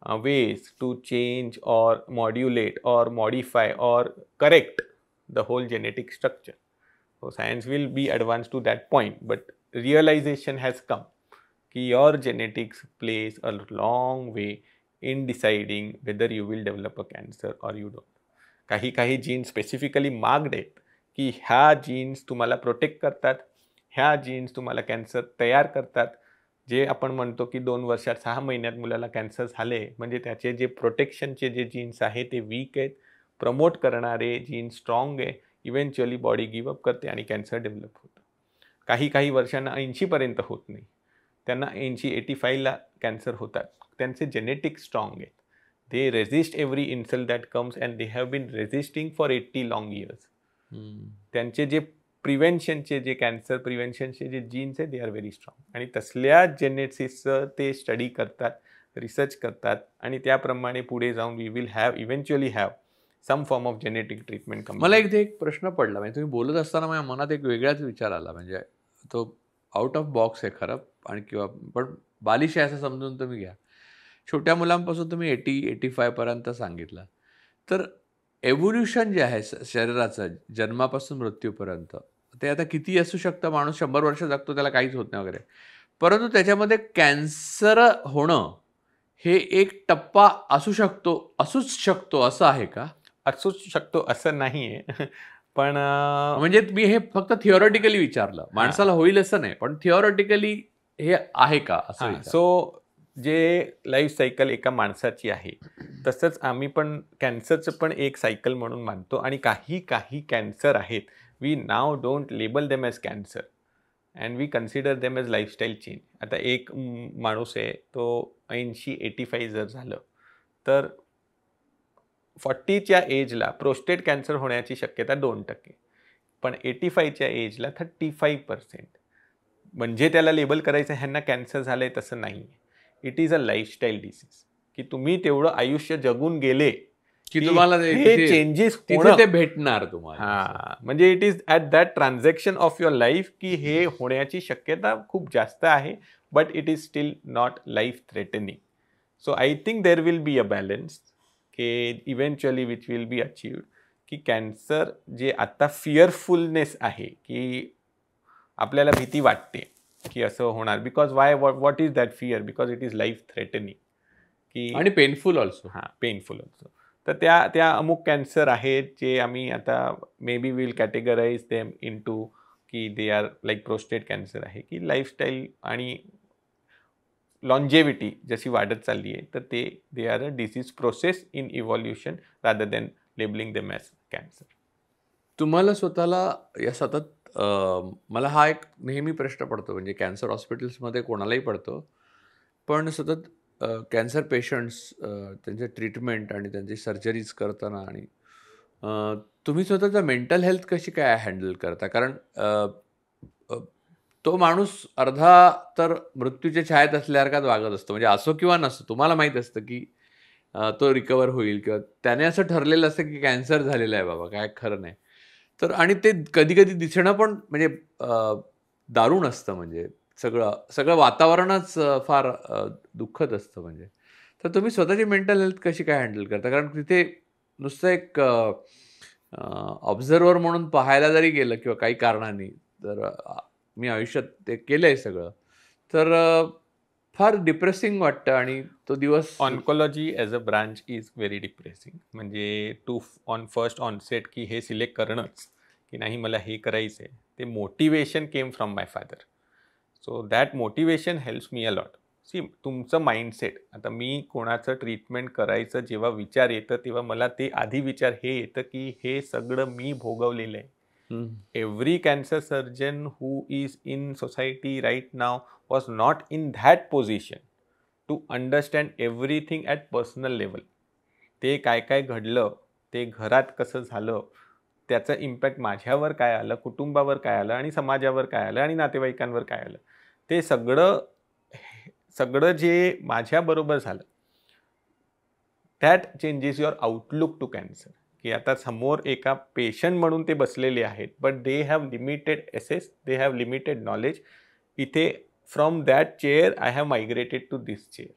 ways to change or modulate or modify or correct the whole genetic structure. So science will be advanced to that point, but realization has come कि your genetics plays a long way in deciding whether you will develop a cancer or you don't. काही jeans specifically marked आहेत की ह्या jeans तुम्हाला protect करतात, ह्या jeans तुम्हाला cancer तयार करतात. जे आपण म्हणतो की 2 वर्षात 6 महिन्यात मुलाला कॅन्सर झाले म्हणजे त्याचे जे प्रोटेक्शनचे जे जीन्स आहे ते वीक आहेत. प्रमोट करणारे जीन्स स्ट्रॉंग आहे. इव्हेंच्युअली बॉडी गिव्हअप करते आणि कॅन्सर डेव्हलप होतं. काही वर्षांना 80पर्यंत होत नाही, त्यांना 80-85ला कॅन्सर होतात. त्यांचे जेनेटिक्स स्ट्रॉंग आहेत. They resist every insult that comes and they have been resisting for 80 long years. त्यांचे जे प्रिव्हेन्शनचे जे कॅन्सर प्रिव्हेन्शनचे जे जीन्स आहेत दे आर व्हेरी स्ट्रॉंग. आणि तसल्या जेनेटिक्सचं ते स्टडी करतात, रिसर्च करतात आणि त्याप्रमाणे पुढे जाऊन we will eventually have some form of genetic treatment. मला इथे एक प्रश्न पडला, म्हणजे तुम्ही बोलत असताना माझ्या मनात एक वेगळाच विचार आला. म्हणजे तो आउट ऑफ बॉक्स आहे खरं, आणि किंवा पण बालिश आहे असं समजून तुम्ही घ्या. छोट्या मुलांपासून तुम्ही 80-85 पर्यंत सांगितलं, तर एव्होल्युशन जे आहे शरीराचं जन्मापासून मृत्यूपर्यंत, ते आता किती असू शकतं. माणूस 100 वर्ष जगतो, त्याला काहीच होत नाही वगैरे, परंतु त्याच्यामध्ये कॅन्सर होणं हे एक टप्पा असूच शकतो असं आहे का? असूच शकतो असं नाही आहे. पण म्हणजे मी हे फक्त थिओरिटिकली विचारलं, माणसाला होईल असं नाही, पण थिओरिटिकली हे आहे का असं. सो जे लाईफ सायकल एका माणसाची आहे तसंच आम्ही पण कॅन्सरचं पण एक सायकल म्हणून मानतो. आणि काही कॅन्सर आहेत we now don't label them as cancer and we consider them as lifestyle change. आता एक माणूस आहे तो 80-85 जर झालं तर 40च्या एजला प्रोस्टेट कॅन्सर होण्याची शक्यता 2%, पण 85च्या एजला 35%. म्हणजे त्याला लेबल करायचं ह्यांना कॅन्सर झालं आहे तसं नाही. It is a lifestyle disease की तुम्ही तेवढं आयुष्य जगून गेले की तुम्हाला हे चेंजेस ते भेटणार तुम्हाला. म्हणजे it is at that transaction of your life की हे होण्याची शक्यता खूप जास्त आहे, but it is still not life threatening. So I think there will be a balance की eventually which will be achieved. की कॅन्सर जे आता फिअरफुलनेस आहे की आपल्याला भीती वाटते की असं होणार, because what is that fear, because it is life threatening की आणि पेनफुल ऑल्सो. Painful also. तर त्या अमुक कॅन्सर आहेत जे आम्ही आता may be will categorize them in two की they are like prostate cancer आहे की लाईफस्टाईल आणि लॉन्जेविटी जशी वाढत चालली आहे तर they are a disease process in evolution rather than labelling them as cancer. तुम्हाला स्वतःला या सतत मला हा एक नेहमी प्रश्न पडतो, म्हणजे कॅन्सर हॉस्पिटल्समध्ये कोणालाही पडतो, पण सतत कॅन्सर पेशंट्स त्यांचे ट्रीटमेंट आणि त्यांची सर्जरीज करताना आणि तुम्ही स्वतःचा मेंटल हेल्थ कशी काय हँडल करता? कारण तो माणूस अर्धा तर मृत्यूच्या छायेत असल्यासारखाच वागत असतो. म्हणजे असो किंवा नसो, तुम्हाला माहीत असतं की तो रिकव्हर होईल किंवा त्याने असं ठरलेलं असतं की कॅन्सर झालेला आहे बाबा, काय खरं नाही. तर आणि ते कधी-कधी दिसणं पण म्हणजे दारुण असतं म्हणजे सगळं सगळं वातावरणच फार दुःखद असतं म्हणजे. तर तुम्ही स्वतःची मेंटल हेल्थ कशी काय हँडल करता? कारण तिथे नुसतं एक ऑब्झर्व्हर म्हणून पाहायला जरी गेलं किंवा काही कारणाने, तर मी आयुष्यात ते केलंय सगळं. तर फार डिप्रेसिंग वाटतं आणि तो दिवस oncology as a branch is very depressing. म्हणजे टू ऑन फर्स्ट ऑनसेट की हे सिलेक्ट करणंच, की नाही मला हे करायचं आहे. ते motivation came from my father. So that motivation helps me a lot. See तुमचं माइंडसेट, आता मी कोणाचं ट्रीटमेंट करायचं जेव्हा विचार येतं तेव्हा मला ते आधी विचार हे येतं की हे सगळं मी भोगवलेलं आहे. हं. Every cancer surgeon who is in society right now was not in that position to understand everything at personal level. ते काय काय घडलं, ते घरात कसं झालं, त्याचं इम्पॅक्ट माझ्यावर काय आलं, कुटुंबावर काय आलं आणि समाजावर काय आलं आणि नातेवाईकांवर काय आलं, ते सगळं सगळं जे माझ्याबरोबर झालं, that changes your outlook to cancer. की आता समोर एका पेशंट म्हणून ते बसलेले आहेत, but they have limited access, they have limited knowledge. इथे from that chair I have migrated to this chair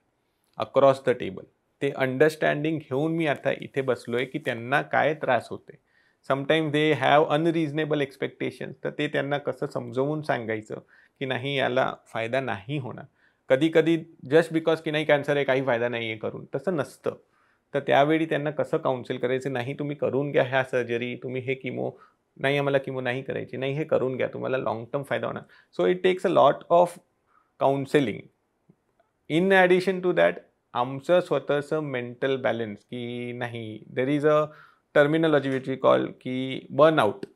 across the table. ते अंडरस्टँडिंग घेऊन मी आता इथे बसलो आहे की त्यांना काय त्रास होते. Sometimes they have unreasonable expectations, तर ते त्यांना कसं समजवून सांगायचं की नाही याला फायदा नाही होणार. कधी कधी जस्ट बिकॉज की नाही कॅन्सर आहे काही फायदा नाही आहे करून, तसं नसतं. तर त्यावेळी त्यांना कसं काउन्सिल करायचं, नाही तुम्ही करून घ्या ह्या सर्जरी, तुम्ही हे किमो, नाही आम्हाला किमो नाही करायची, नाही हे करून घ्या तुम्हाला लॉंग टर्म फायदा होणार. So it takes a lot of counselling. In addition to that आमचं स्वतःचं मेंटल बॅलन्स की नाही, there is a terminology which we call की बर्नआउट.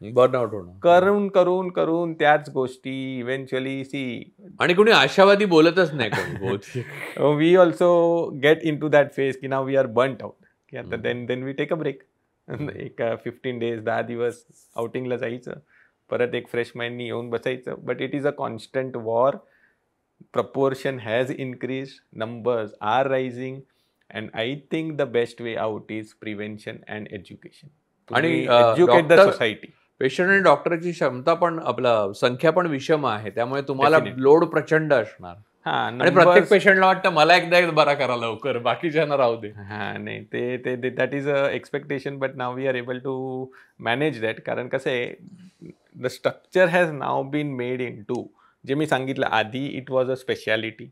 बर्नआउट होणं. करून करून करून त्याच गोष्टी इव्हेंच्युअली सी आणि कोणी आशावादी बोलतच नाही कोणी बहुतेक. We also get into that phase की now we are burned out, की आता हं. Then we take a break. एक 15 days 10 दिवस आउटिंगला जायचं, परत एक फ्रेश माइंडनी येऊन बसायचं. But it is a constant war. Proportion has increase, numbers are rising, and I think the best way out is prevention and education. आणि तुम्ही educate the doctor society. Patient आणि डॉक्टरची क्षमता पण संख्या पण विषम आहे. त्यामुळे तुम्हाला Definitely. लोड प्रचंड असणार. हां, आणि प्रत्येक नंबर्स. पेशंटला वाटतं मला एकदा बरा करा लवकर, बाकीच्यांना राहू दे. हां, नाही ते that is a expectation, but now we are able to manage that. कारण कसं आहे, the structure has now been made into, जे मी सांगितलं आधी इट वॉज अ स्पेशालिटी.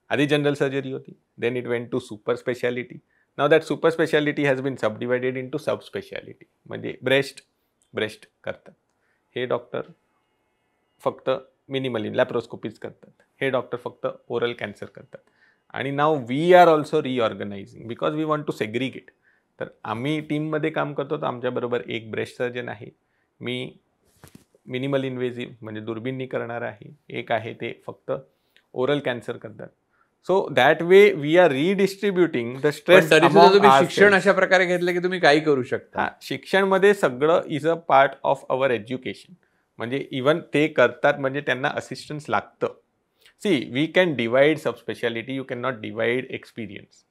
आधी जनरल सर्जरी होती, then it went to super speciality. Now that super speciality has been subdivided into sub speciality. म्हणजे breast करतात हे doctor, फक्त मिनिमली लॅप्रोस्कोपीज करतात हे डॉक्टर, फक्त ओरल कॅन्सर करतात. आणि now we are also reorganizing because we want to segregate. तर आम्ही टीममध्ये काम करतो, तर आमच्याबरोबर एक ब्रेस्ट सर्जन आहे, मी मिनिमल इन्व्हेजिव्ह म्हणजे दुर्बीननी करणार आहे, एक आहे ते फक्त ओरल कॅन्सर करतात. So that way we are redistributing the पण स्ट्रेस तरी सुद्धा अमॉंग तुम्ही आवर शिक्षण सेल्स. अशा प्रकारे घेतलं की तुम्ही काही करू शकता. शिक्षणमध्ये सगळं is a part of our education. म्हणजे इवन ते करतात म्हणजे त्यांना असिस्टन्स लागतं. See we can divide sub speciality, you can not divide experience.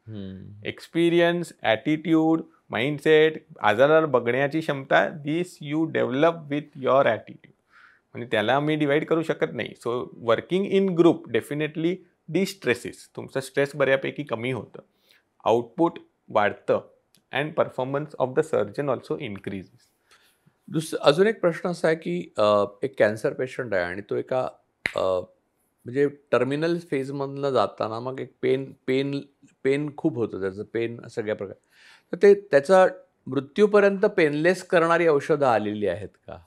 Experience, attitude, mindset, आजाराला बघण्याची क्षमता, this you develop with your attitude. म्हणजे त्याला मी डिवाइड करू शकत नाही. So working in group definitely distresses, तुमचं स्ट्रेस बऱ्यापैकी कमी होतं, आउटपुट वाढतं, and performance of the surgeon also increases. अजून एक प्रश्न असा आहे की एक कॅन्सर पेशंट आहे आणि तो एका म्हणजे टर्मिनल फेजमधनं जाताना मग एक पेन पेन पेन खूप होतं, त्याचं पेन सगळ्या प्रकार. तर ते त्याचा मृत्यूपर्यंत पेनलेस करणारी औषधं आलेली आहेत का?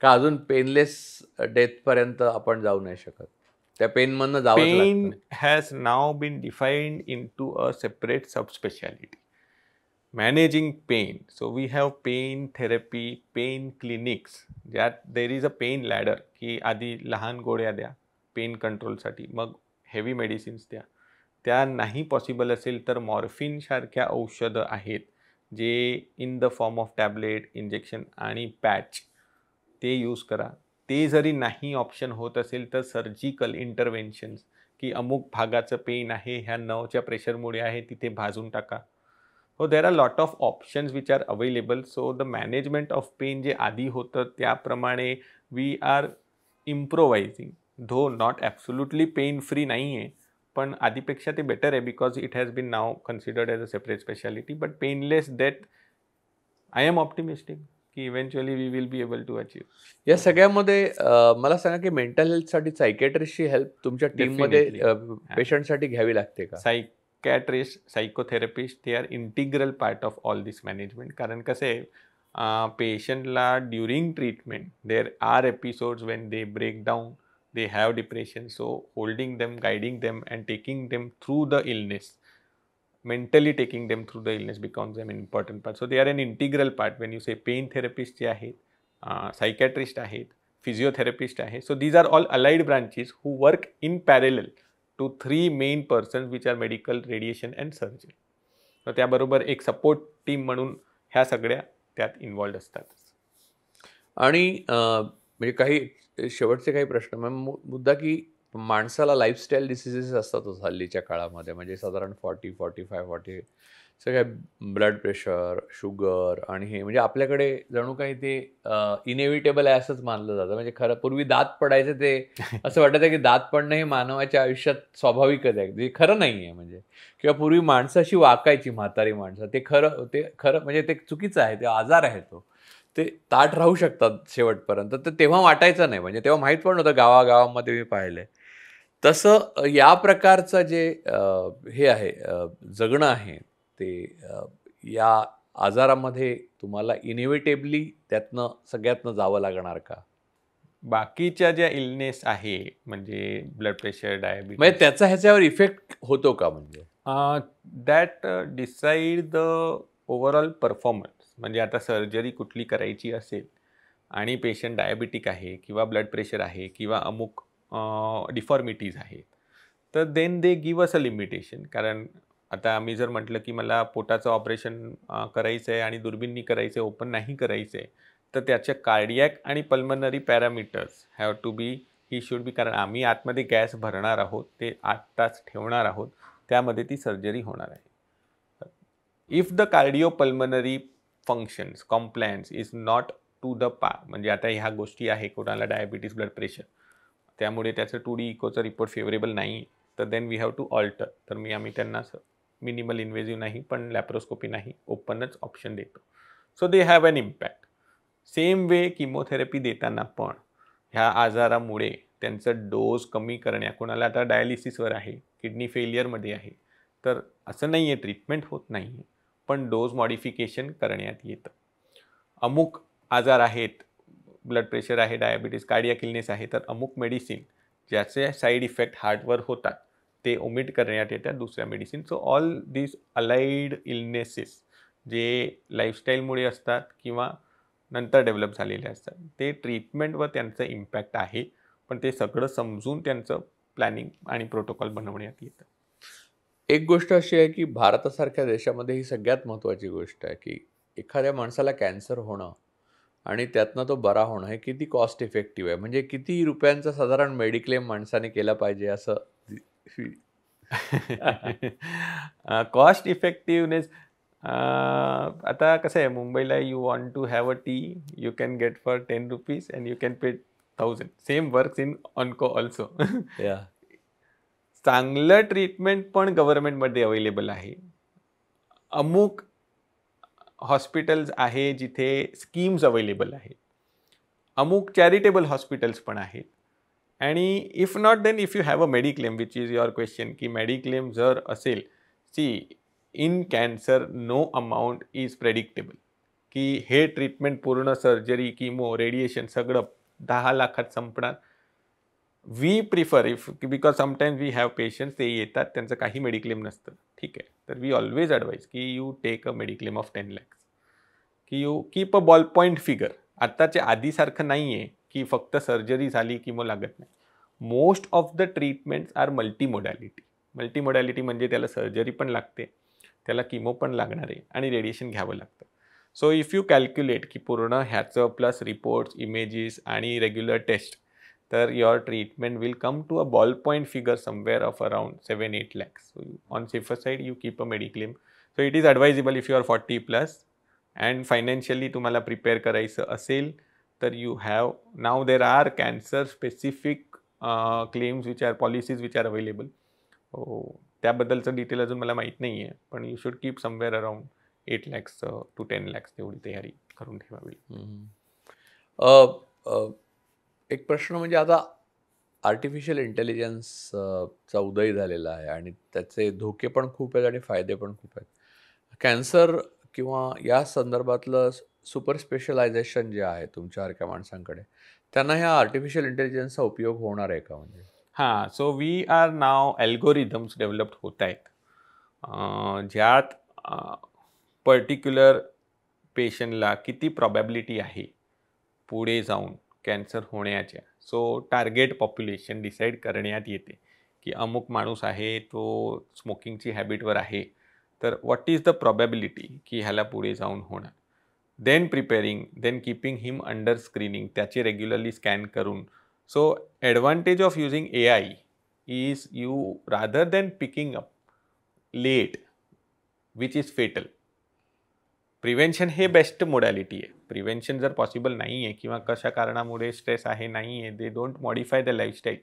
का अजून पेनलेस डेथपर्यंत आपण जाऊ नाही शकत? त्या पेनमधनं जावंच लागतं. Pain has now been defined into a separate subspecialty. Managing pain. So we have pain therapy, pain clinics. ज्यात there is a pain ladder की आधी लहान गोळ्या द्या पेन कंट्रोलसाठी, मग हेवी मेडिसिन्स द्या. त्या नाही पॉसिबल असेल तर मॉर्फिन सारख्या औषधं आहेत जे in the form of tablet, injection आणि पॅच ते यूज करा. ते जरी नाही ऑप्शन होत असेल तर सर्जिकल इंटरव्हेन्शन्स, की अमुक भागाचं पेन आहे, ह्या नर्वच्या प्रेशरमुळे आहे, तिथे भाजून टाका. हो, there are lot of options which are available. So the management of pain जे आधी होतं त्याप्रमाणे वी आर इम्प्रोवायझिंग. धो नॉट ॲब्सोल्युटली पेन फ्री नाही आहे, पण आधीपेक्षा ते बेटर आहे because it has been now considered as a separate speciality. But painless that I am optimistic की eventually we will be able to achieve. या सगळ्यामध्ये मला सांगा की मेंटल हेल्थसाठी सायकॅट्रिस्टची हेल्प तुमच्या टीममध्ये पेशंटसाठी घ्यावी लागते का? Psychiatrist, psychotherapist, they are integral part of all this management. कारण कसं आहे, पेशंटला during treatment there are episodes when they break down, they have depression, so holding them, guiding them and taking them through the illness, mentally taking them through the illness becomes an important part. So they are an integral part. When you say pain therapist जे आहेत, psychiatrist आहेत, physiotherapist आहे, so these are all allied branches who work in parallel to 3 main persons which are medical, radiation and surgery. so त्याबरोबर एक support team म्हणून ह्या सगळ्या त्यात इन्व्हॉल्ड असतात. आणि म्हणजे काही शेवटचे काही प्रश्न, मुद्दा की माणसाला लाईफस्टाईल डिसिजेस असतातच हल्लीच्या काळामध्ये, म्हणजे साधारण 40 सगळ्या ब्लड प्रेशर, शुगर आणि हे म्हणजे आपल्याकडे जणू काही ते इनएव्हिटेबल आहे असंच मानलं जातं. म्हणजे खरं पूर्वी दात पडायचं ते असं वाटतं की दात पडणं हे मानवाच्या आयुष्यात स्वाभाविकच आहे, जे खरं नाही आहे. म्हणजे किंवा पूर्वी माणसं अशी वाकायची, म्हातारी माणसं, ते खरं म्हणजे ते चुकीचं आहे, ते आजार आहे. ते ताठ राहू शकतात शेवटपर्यंत, तर तेव्हा वाटायचं नाही. म्हणजे तेव्हा माहीत पण नव्हतं, गावागावामध्ये मी पाहिलंय. तसं या प्रकारचं जे हे आहे जगणं आहे ते या आजारामध्ये तुम्हाला इनएव्हिटेबली त्यातनं सगळ्यातनं जावं लागणार का? बाकीच्या ज्या इलनेस आहे म्हणजे ब्लड प्रेशर, डायबिटीज, म्हणजे त्याचा ह्याच्यावर इफेक्ट होतो का? म्हणजे that decide the overall performance. म्हणजे आता सर्जरी कुठली करायची असेल आणि पेशंट डायबिटिक आहे किंवा ब्लड प्रेशर आहे किंवा अमुक डिफॉर्मिटीज आहेत, तर then they give us a limitation. कारण आता आम्ही जर म्हटलं की मला पोटाचं ऑपरेशन करायचं आहे आणि दुर्बीननी करायचं आहे, ओपन नाही करायचं आहे, तर त्याच्या कार्डियॅक आणि pulmonary parameters have to be, he should be. कारण आम्ही आतमध्ये गॅस भरणार आहोत, ते 8 तास ठेवणार आहोत, त्यामध्ये ती सर्जरी होणार आहे. If the cardiopulmonary functions compliance is not to the par, म्हणजे आता ह्या गोष्टी आहे, कोणाला डायबिटीज, ब्लड प्रेशर, त्यामुळे त्याचं 2D इकोचा रिपोर्ट फेवरेबल नाही, तर then we have to alter. तर आम्ही त्यांना मिनिमल इन्व्हेजिव्ह नाही पण लॅप्रोस्कोपी नाही, ओपनच ऑप्शन देतो. So they have an impact. Same way chemotherapy देताना पण ह्या आजारामुळे त्यांचं डोस कमी करण्या, कोणाला आता डायलिसिसवर आहे, किडनी फेलियरमध्ये आहे, तर असं नाही आहे ट्रीटमेंट होत नाही आहे, पण डोज मॉडिफिकेशन करण्यात येतं. अमुक आजार आहेत, ब्लड प्रेशर आहे, डायबिटीज, कार्डियक इलनेस आहे, तर अमुक मेडिसिन ज्याचे साईड इफेक्ट हार्टवर होतात ते ओमिट करण्यात येतात दुसऱ्या मेडिसिन. सो ऑल दिस अलाइड इलनेसेस जे लाईफस्टाईलमुळे असतात किंवा नंतर डेव्हलप झालेले असतात, ते ट्रीटमेंटवर त्यांचं इम्पॅक्ट आहे, पण ते सगळं समजून त्यांचं प्लॅनिंग आणि प्रोटोकॉल बनवण्यात येतं. एक गोष्ट अशी आहे की भारतासारख्या देशामध्ये ही सगळ्यात महत्त्वाची गोष्ट आहे की एखाद्या माणसाला कॅन्सर होणं आणि त्यातनं तो बरा होणं हे किती कॉस्ट इफेक्टिव्ह आहे. म्हणजे किती रुपयांचा साधारण मेडिक्लेम माणसाने केला पाहिजे असं कॉस्ट इफेक्टिव्हनेस. आता कसं आहे, मुंबईला you want to have a tea, you can get for 10 rupees and you can pay 1000. Same works in onco also. चांगलं ट्रीटमेंट पण गव्हर्नमेंटमध्ये अवेलेबल आहे. अमुक हॉस्पिटल्स आहे जिथे स्कीम्स अवेलेबल आहेत, अमुक चॅरिटेबल हॉस्पिटल्स पण आहेत. आणि if not then if you have a mediclaim, which is your question, की मेडिक्लेम जर असेल, see in cancer no amount is predictable, की हे ट्रीटमेंट पूर्ण सर्जरी, किमो, रेडिएशन सगळं 10 लाखात संपणार. We prefer if, because sometimes we have patients, ते येतात त्यांचं काही मेडिक्लेम नसतं, ठीक आहे, तर वी ऑलवेज ॲडवाईज की you take a mediclaim of 10 lakhs, की you keep a ball point figure. आत्ताच्या आधीसारखं नाही आहे की फक्त सर्जरी झाली किमो लागत नाही. Most of the treatments are multimodality. Multimodality म्हणजे त्याला सर्जरी पण लागते, त्याला किमो पण लागणार आहे आणि रेडिएशन घ्यावं लागतं. सो इफ यू कॅल्क्युलेट की पूर्ण ह्याचं प्लस रिपोर्ट्स, इमेजेस आणि रेग्युलर टेस्ट, तर your treatment will come to a ball point figure somewhere of around 7-8 lakhs. So on safer side you keep a mediclaim. So it is advisable if you are 40 plus and financially तुम्हाला prepare करायचं असेल तर you have, now there are cancer specific claims which are policies which are available. त्याबद्दलचं detail अजून मला माहीत नाही आहे, पण you should keep somewhere around 8 lakhs to 10 lakhs तेवढी तयारी करून ठेवावी. एक प्रश्न म्हणजे आता आर्टिफिशियल इंटेलिजन्सचा उदय झालेला आहे आणि त्याचे धोके पण खूप आहेत आणि फायदे पण खूप आहेत. कॅन्सर किंवा या संदर्भातलं सुपर स्पेशलायझेशन जे आहे तुमच्यासारख्या माणसांकडे, त्यांना ह्या आर्टिफिशियल इंटेलिजन्सचा उपयोग होणार आहे का? म्हणजे हां, so we are now algorithms developed होत आहेत, ज्यात पर्टिक्युलर पेशंटला किती प्रॉबॅबिलिटी आहे पुढे जाऊन कॅन्सर होण्याच्या. सो टार्गेट पॉप्युलेशन डिसाईड करण्यात येते की अमुक माणूस आहे तो स्मोकिंगची हॅबिटवर आहे, तर व्हॉट इज द प्रॉबॅबिलिटी की ह्याला पुढे जाऊन होणार. देन प्रिपेअरिंग, देन कीपिंग हिम अंडर स्क्रीनिंग, त्याचे रेग्युलरली स्कॅन करून. So advantage of using AI is you rather than picking up late which is fatal, prevention हे बेस्ट मोडॅलिटी आहे. प्रिव्हेन्शन जर पॉसिबल नाही आहे किंवा कशा कारणामुळे स्ट्रेस आहे नाही आहे, they don't modify the lifestyle,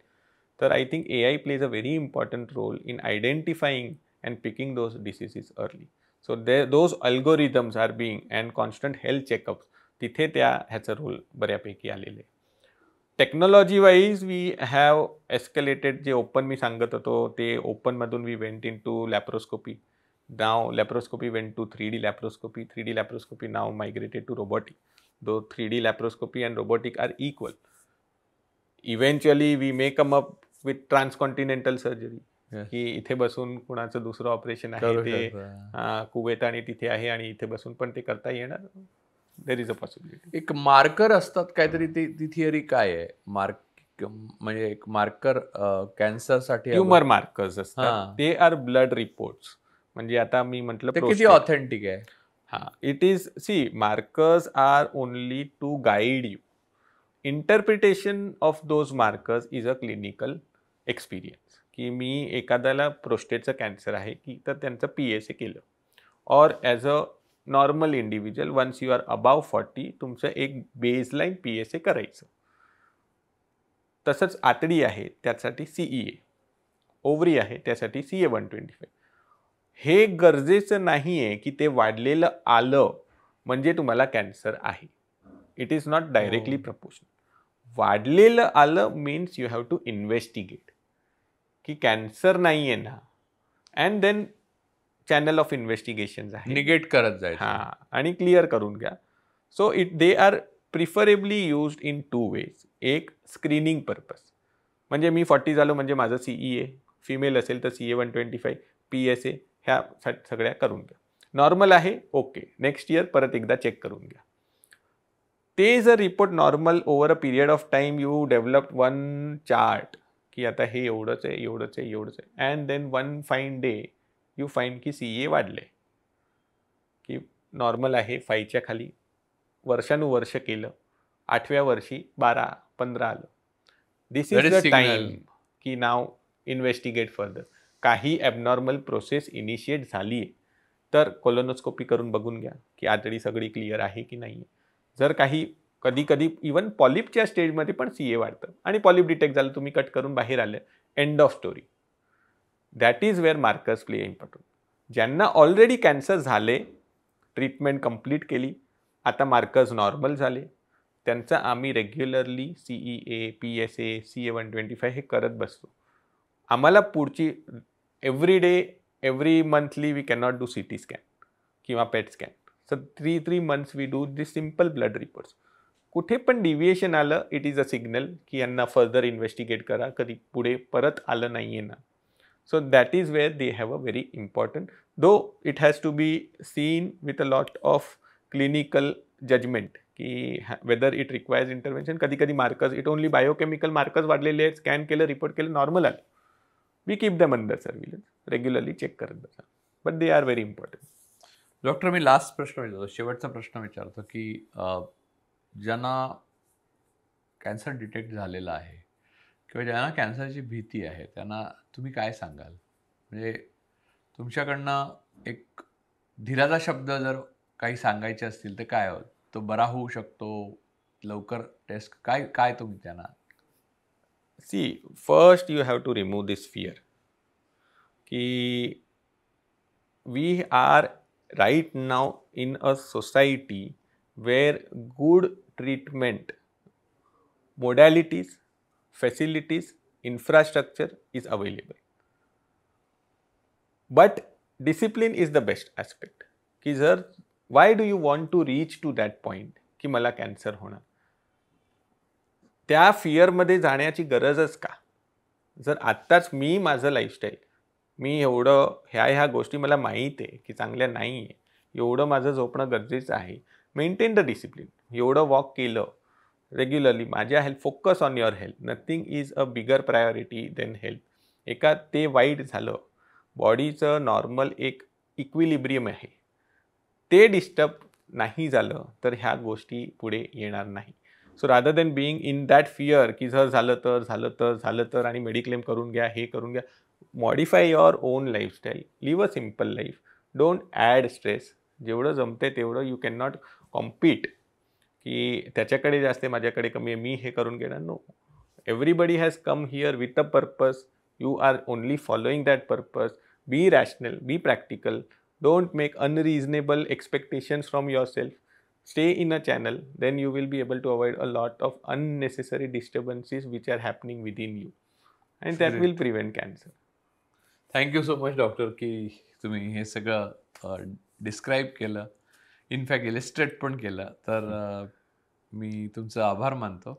तर I think AI plays a very important role in identifying and picking those diseases early. So those algorithms are being and constant health checkups, तिथे ह्याचा रोल बऱ्यापैकी आलेले. Technology wise we have escalated. जे open मी सांगत होतो ते ओपनमधून we went in to laparoscopy. Now laparoscopy went to 3D laparoscopy. 3D laparoscopy now migrated to robotic. Though 3D laparoscopy and robotic are equal. Eventually we may come up with transcontinental surgery. की इथे बसून कुणाचं दुसरं operation आहे ते Kuwait आणि तिथे आहे आणि इथे बसून पण ते करता येणार. देर इज अ पॉसिबिलिटी. एक मार्कर असतात काहीतरी, ती थिअरी काय आहे? म्हणजे एक मार्कर कॅन्सरसाठी ट्युमर मार्कर्स असतात, ते आर ब्लड रिपोर्ट्स. म्हणजे आता मी म्हटलं ते किती ऑथेंटिक आहे? हां, it is, see, markers are only to guide you. Interpretation of those markers is a clinical experience. की मी एखाद्याला प्रोस्टेटचं कॅन्सर आहे की तर त्यांचं PSA केलं, और as a normal individual once you are above 40 तुमचं एक बेसलाईन PSA करायचं. तसंच आतडी आहे त्यासाठी CEA, ओव्हरी आहे त्यासाठी CA-125. हे गरजेचं नाही आहे की ते वाढलेलं आलं म्हणजे तुम्हाला कॅन्सर आहे. It is not directly proportional. वाढलेलं आलं means you have to investigate की कॅन्सर नाही आहे ना, and then channel of investigation आहे, निगेट करत जायचं. हां, आणि क्लिअर करून घ्या. So they are preferably used in 2 ways. एक स्क्रीनिंग पर्पज, म्हणजे मी 40 झालो म्हणजे माझं CEA, फिमेल असेल तर CA-125, PSA, ह्या सगळ्या करून घ्या. नॉर्मल आहे, ओके, नेक्स्ट इयर परत एकदा चेक करून घ्या. ते जर report normal over a period of time you develop one chart की आता हे एवढंच आहे, एवढंच आहे, एवढंच आहे, and then one fine day you fine की CA वाढले, की नॉर्मल आहे 5च्या खाली, वर्षानुवर्ष केलं, 8व्या वर्षी 12-15 आलं. दिस इज द टाईम की नाव इन्व्हेस्टिगेट फर्दर. काही ॲबनॉर्मल प्रोसेस इनिशिएट झाली आहे तर कोलोनोस्कोपी करून बघून घ्या की आतडी सगळी क्लिअर आहे की नाही. जर काही कधी कधी इवन पॉलिपच्या स्टेजमध्ये पण CA वाढतं आणि पॉलिप डिटेक्ट झालं, तुम्ही कट करून बाहेर आले, end of story. That is wear markers play important. ज्यांना ऑलरेडी कॅन्सर झाले, ट्रीटमेंट कंप्लीट केली, आता मार्कर्स नॉर्मल झाले, त्यांचं आम्ही रेग्युलरली CEA, PSA, CA-125 हे करत बसतो. आम्हाला पुढची every day, every monthly we cannot do CT scan किंवा PET scan. So 3 months we do this simple blood reports. कुठे पण डिव्हिएशन आलं, इट इज अ सिग्नल की यांना फर्दर इन्व्हेस्टिगेट करा, कधी पुढे परत आलं नाही आहे ना. So that is where they have a very important, though it has to be seen with a lot of clinical judgement की वेदर इट रिक्वायर्स इंटरव्हेन्शन. कधी कधी markers, it only biochemical markers वाढलेले आहेत, स्कॅन केलं, report केलं, normal आलं, we keep them under surveillance, regularly check करत बसा, but they are very important. Doctor, मी लास्ट प्रश्न विचारतो, शेवटचा प्रश्न विचारतो, की ज्यांना कॅन्सर डिटेक्ट झालेला आहे किंवा ज्यांना कॅन्सरची भीती आहे, त्यांना तुम्ही काय सांगाल? म्हणजे तुमच्याकडनं एक धीराचा शब्द जर काही सांगायचे असतील, तर काय हो? तो बरा होऊ शकतो, लवकर टेस्ट काय काय तुम्ही त्यांना see, first you have to remove this fear की we are right now in a society where good treatment modalities, facilities, infrastructure is available. But discipline is the best aspect. की जर why do you want to reach to that point की मला cancer होणार, त्या फिअरमध्ये जाण्याची गरजच का? जर आत्ताच मी माझं लाईफस्टाईल, मी एवढं ह्या गोष्टी मला माहीत आहे की चांगल्या नाही आहे, एवढं माझं झोपणं गरजेचं आहे, मेंटेन द डिसिप्लिन, एवढं वॉक केलं रेग्युलरली, माझ्या health, focus on your health, nothing is a bigger priority than health. एका ते वाईट झालं, बॉडीचं नॉर्मल एक इक्विलिब्रियम आहे, ते डिस्टर्ब नाही झालं तर ह्या गोष्टी पुढे येणार नाही. So rather than being in that fear की जर झालं तर आणि मेडिक्लेम करून घ्या, हे करून घ्या, modify your own lifestyle, live a simple life, don't add stress. जेवढं जमते तेवढं यू कॅन नॉट कॉम्पीट की त्याच्याकडे जास्त आहे, माझ्याकडे कमी आहे, मी हे करून घेणार. No, everybody has come here with a purpose, you are only following that purpose. Be rational, be practical, don't make unreasonable expectations from yourself, stay in a channel, then you will be able to avoid a lot of unnecessary disturbances which are happening within you, and that will Great. prevent cancer. Thank you so much doctor, की तुम्ही हे सगळं describe केलं, in fact illustrate पण केलं. तर मी तुमचा आभार मानतो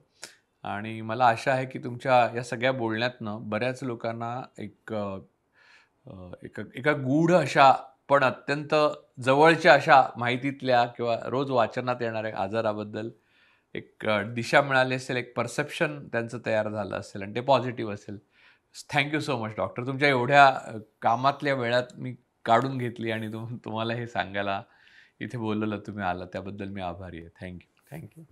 आणि मला आशा आहे की तुमच्या या सगळ्या बोलण्यातनं बऱ्याच लोकांना एक एका एका गूढ अशा पण अत्यंत जवळच्या अशा माहितीतल्या किंवा रोज वाचनात येणाऱ्या आजाराबद्दल एक दिशा मिळाली असेल, एक परसेप्शन त्यांचं तयार झालं असेल आणि ते पॉझिटिव्ह असेल. Thank you so much doctor. तुमच्या एवढ्या कामातल्या वेळात मी काढून घेतली आणि तुम्हाला हे सांगायला इथे बोलवलं, तुम्ही आला त्याबद्दल मी आभारी आहे. थँक्यू. Thank you.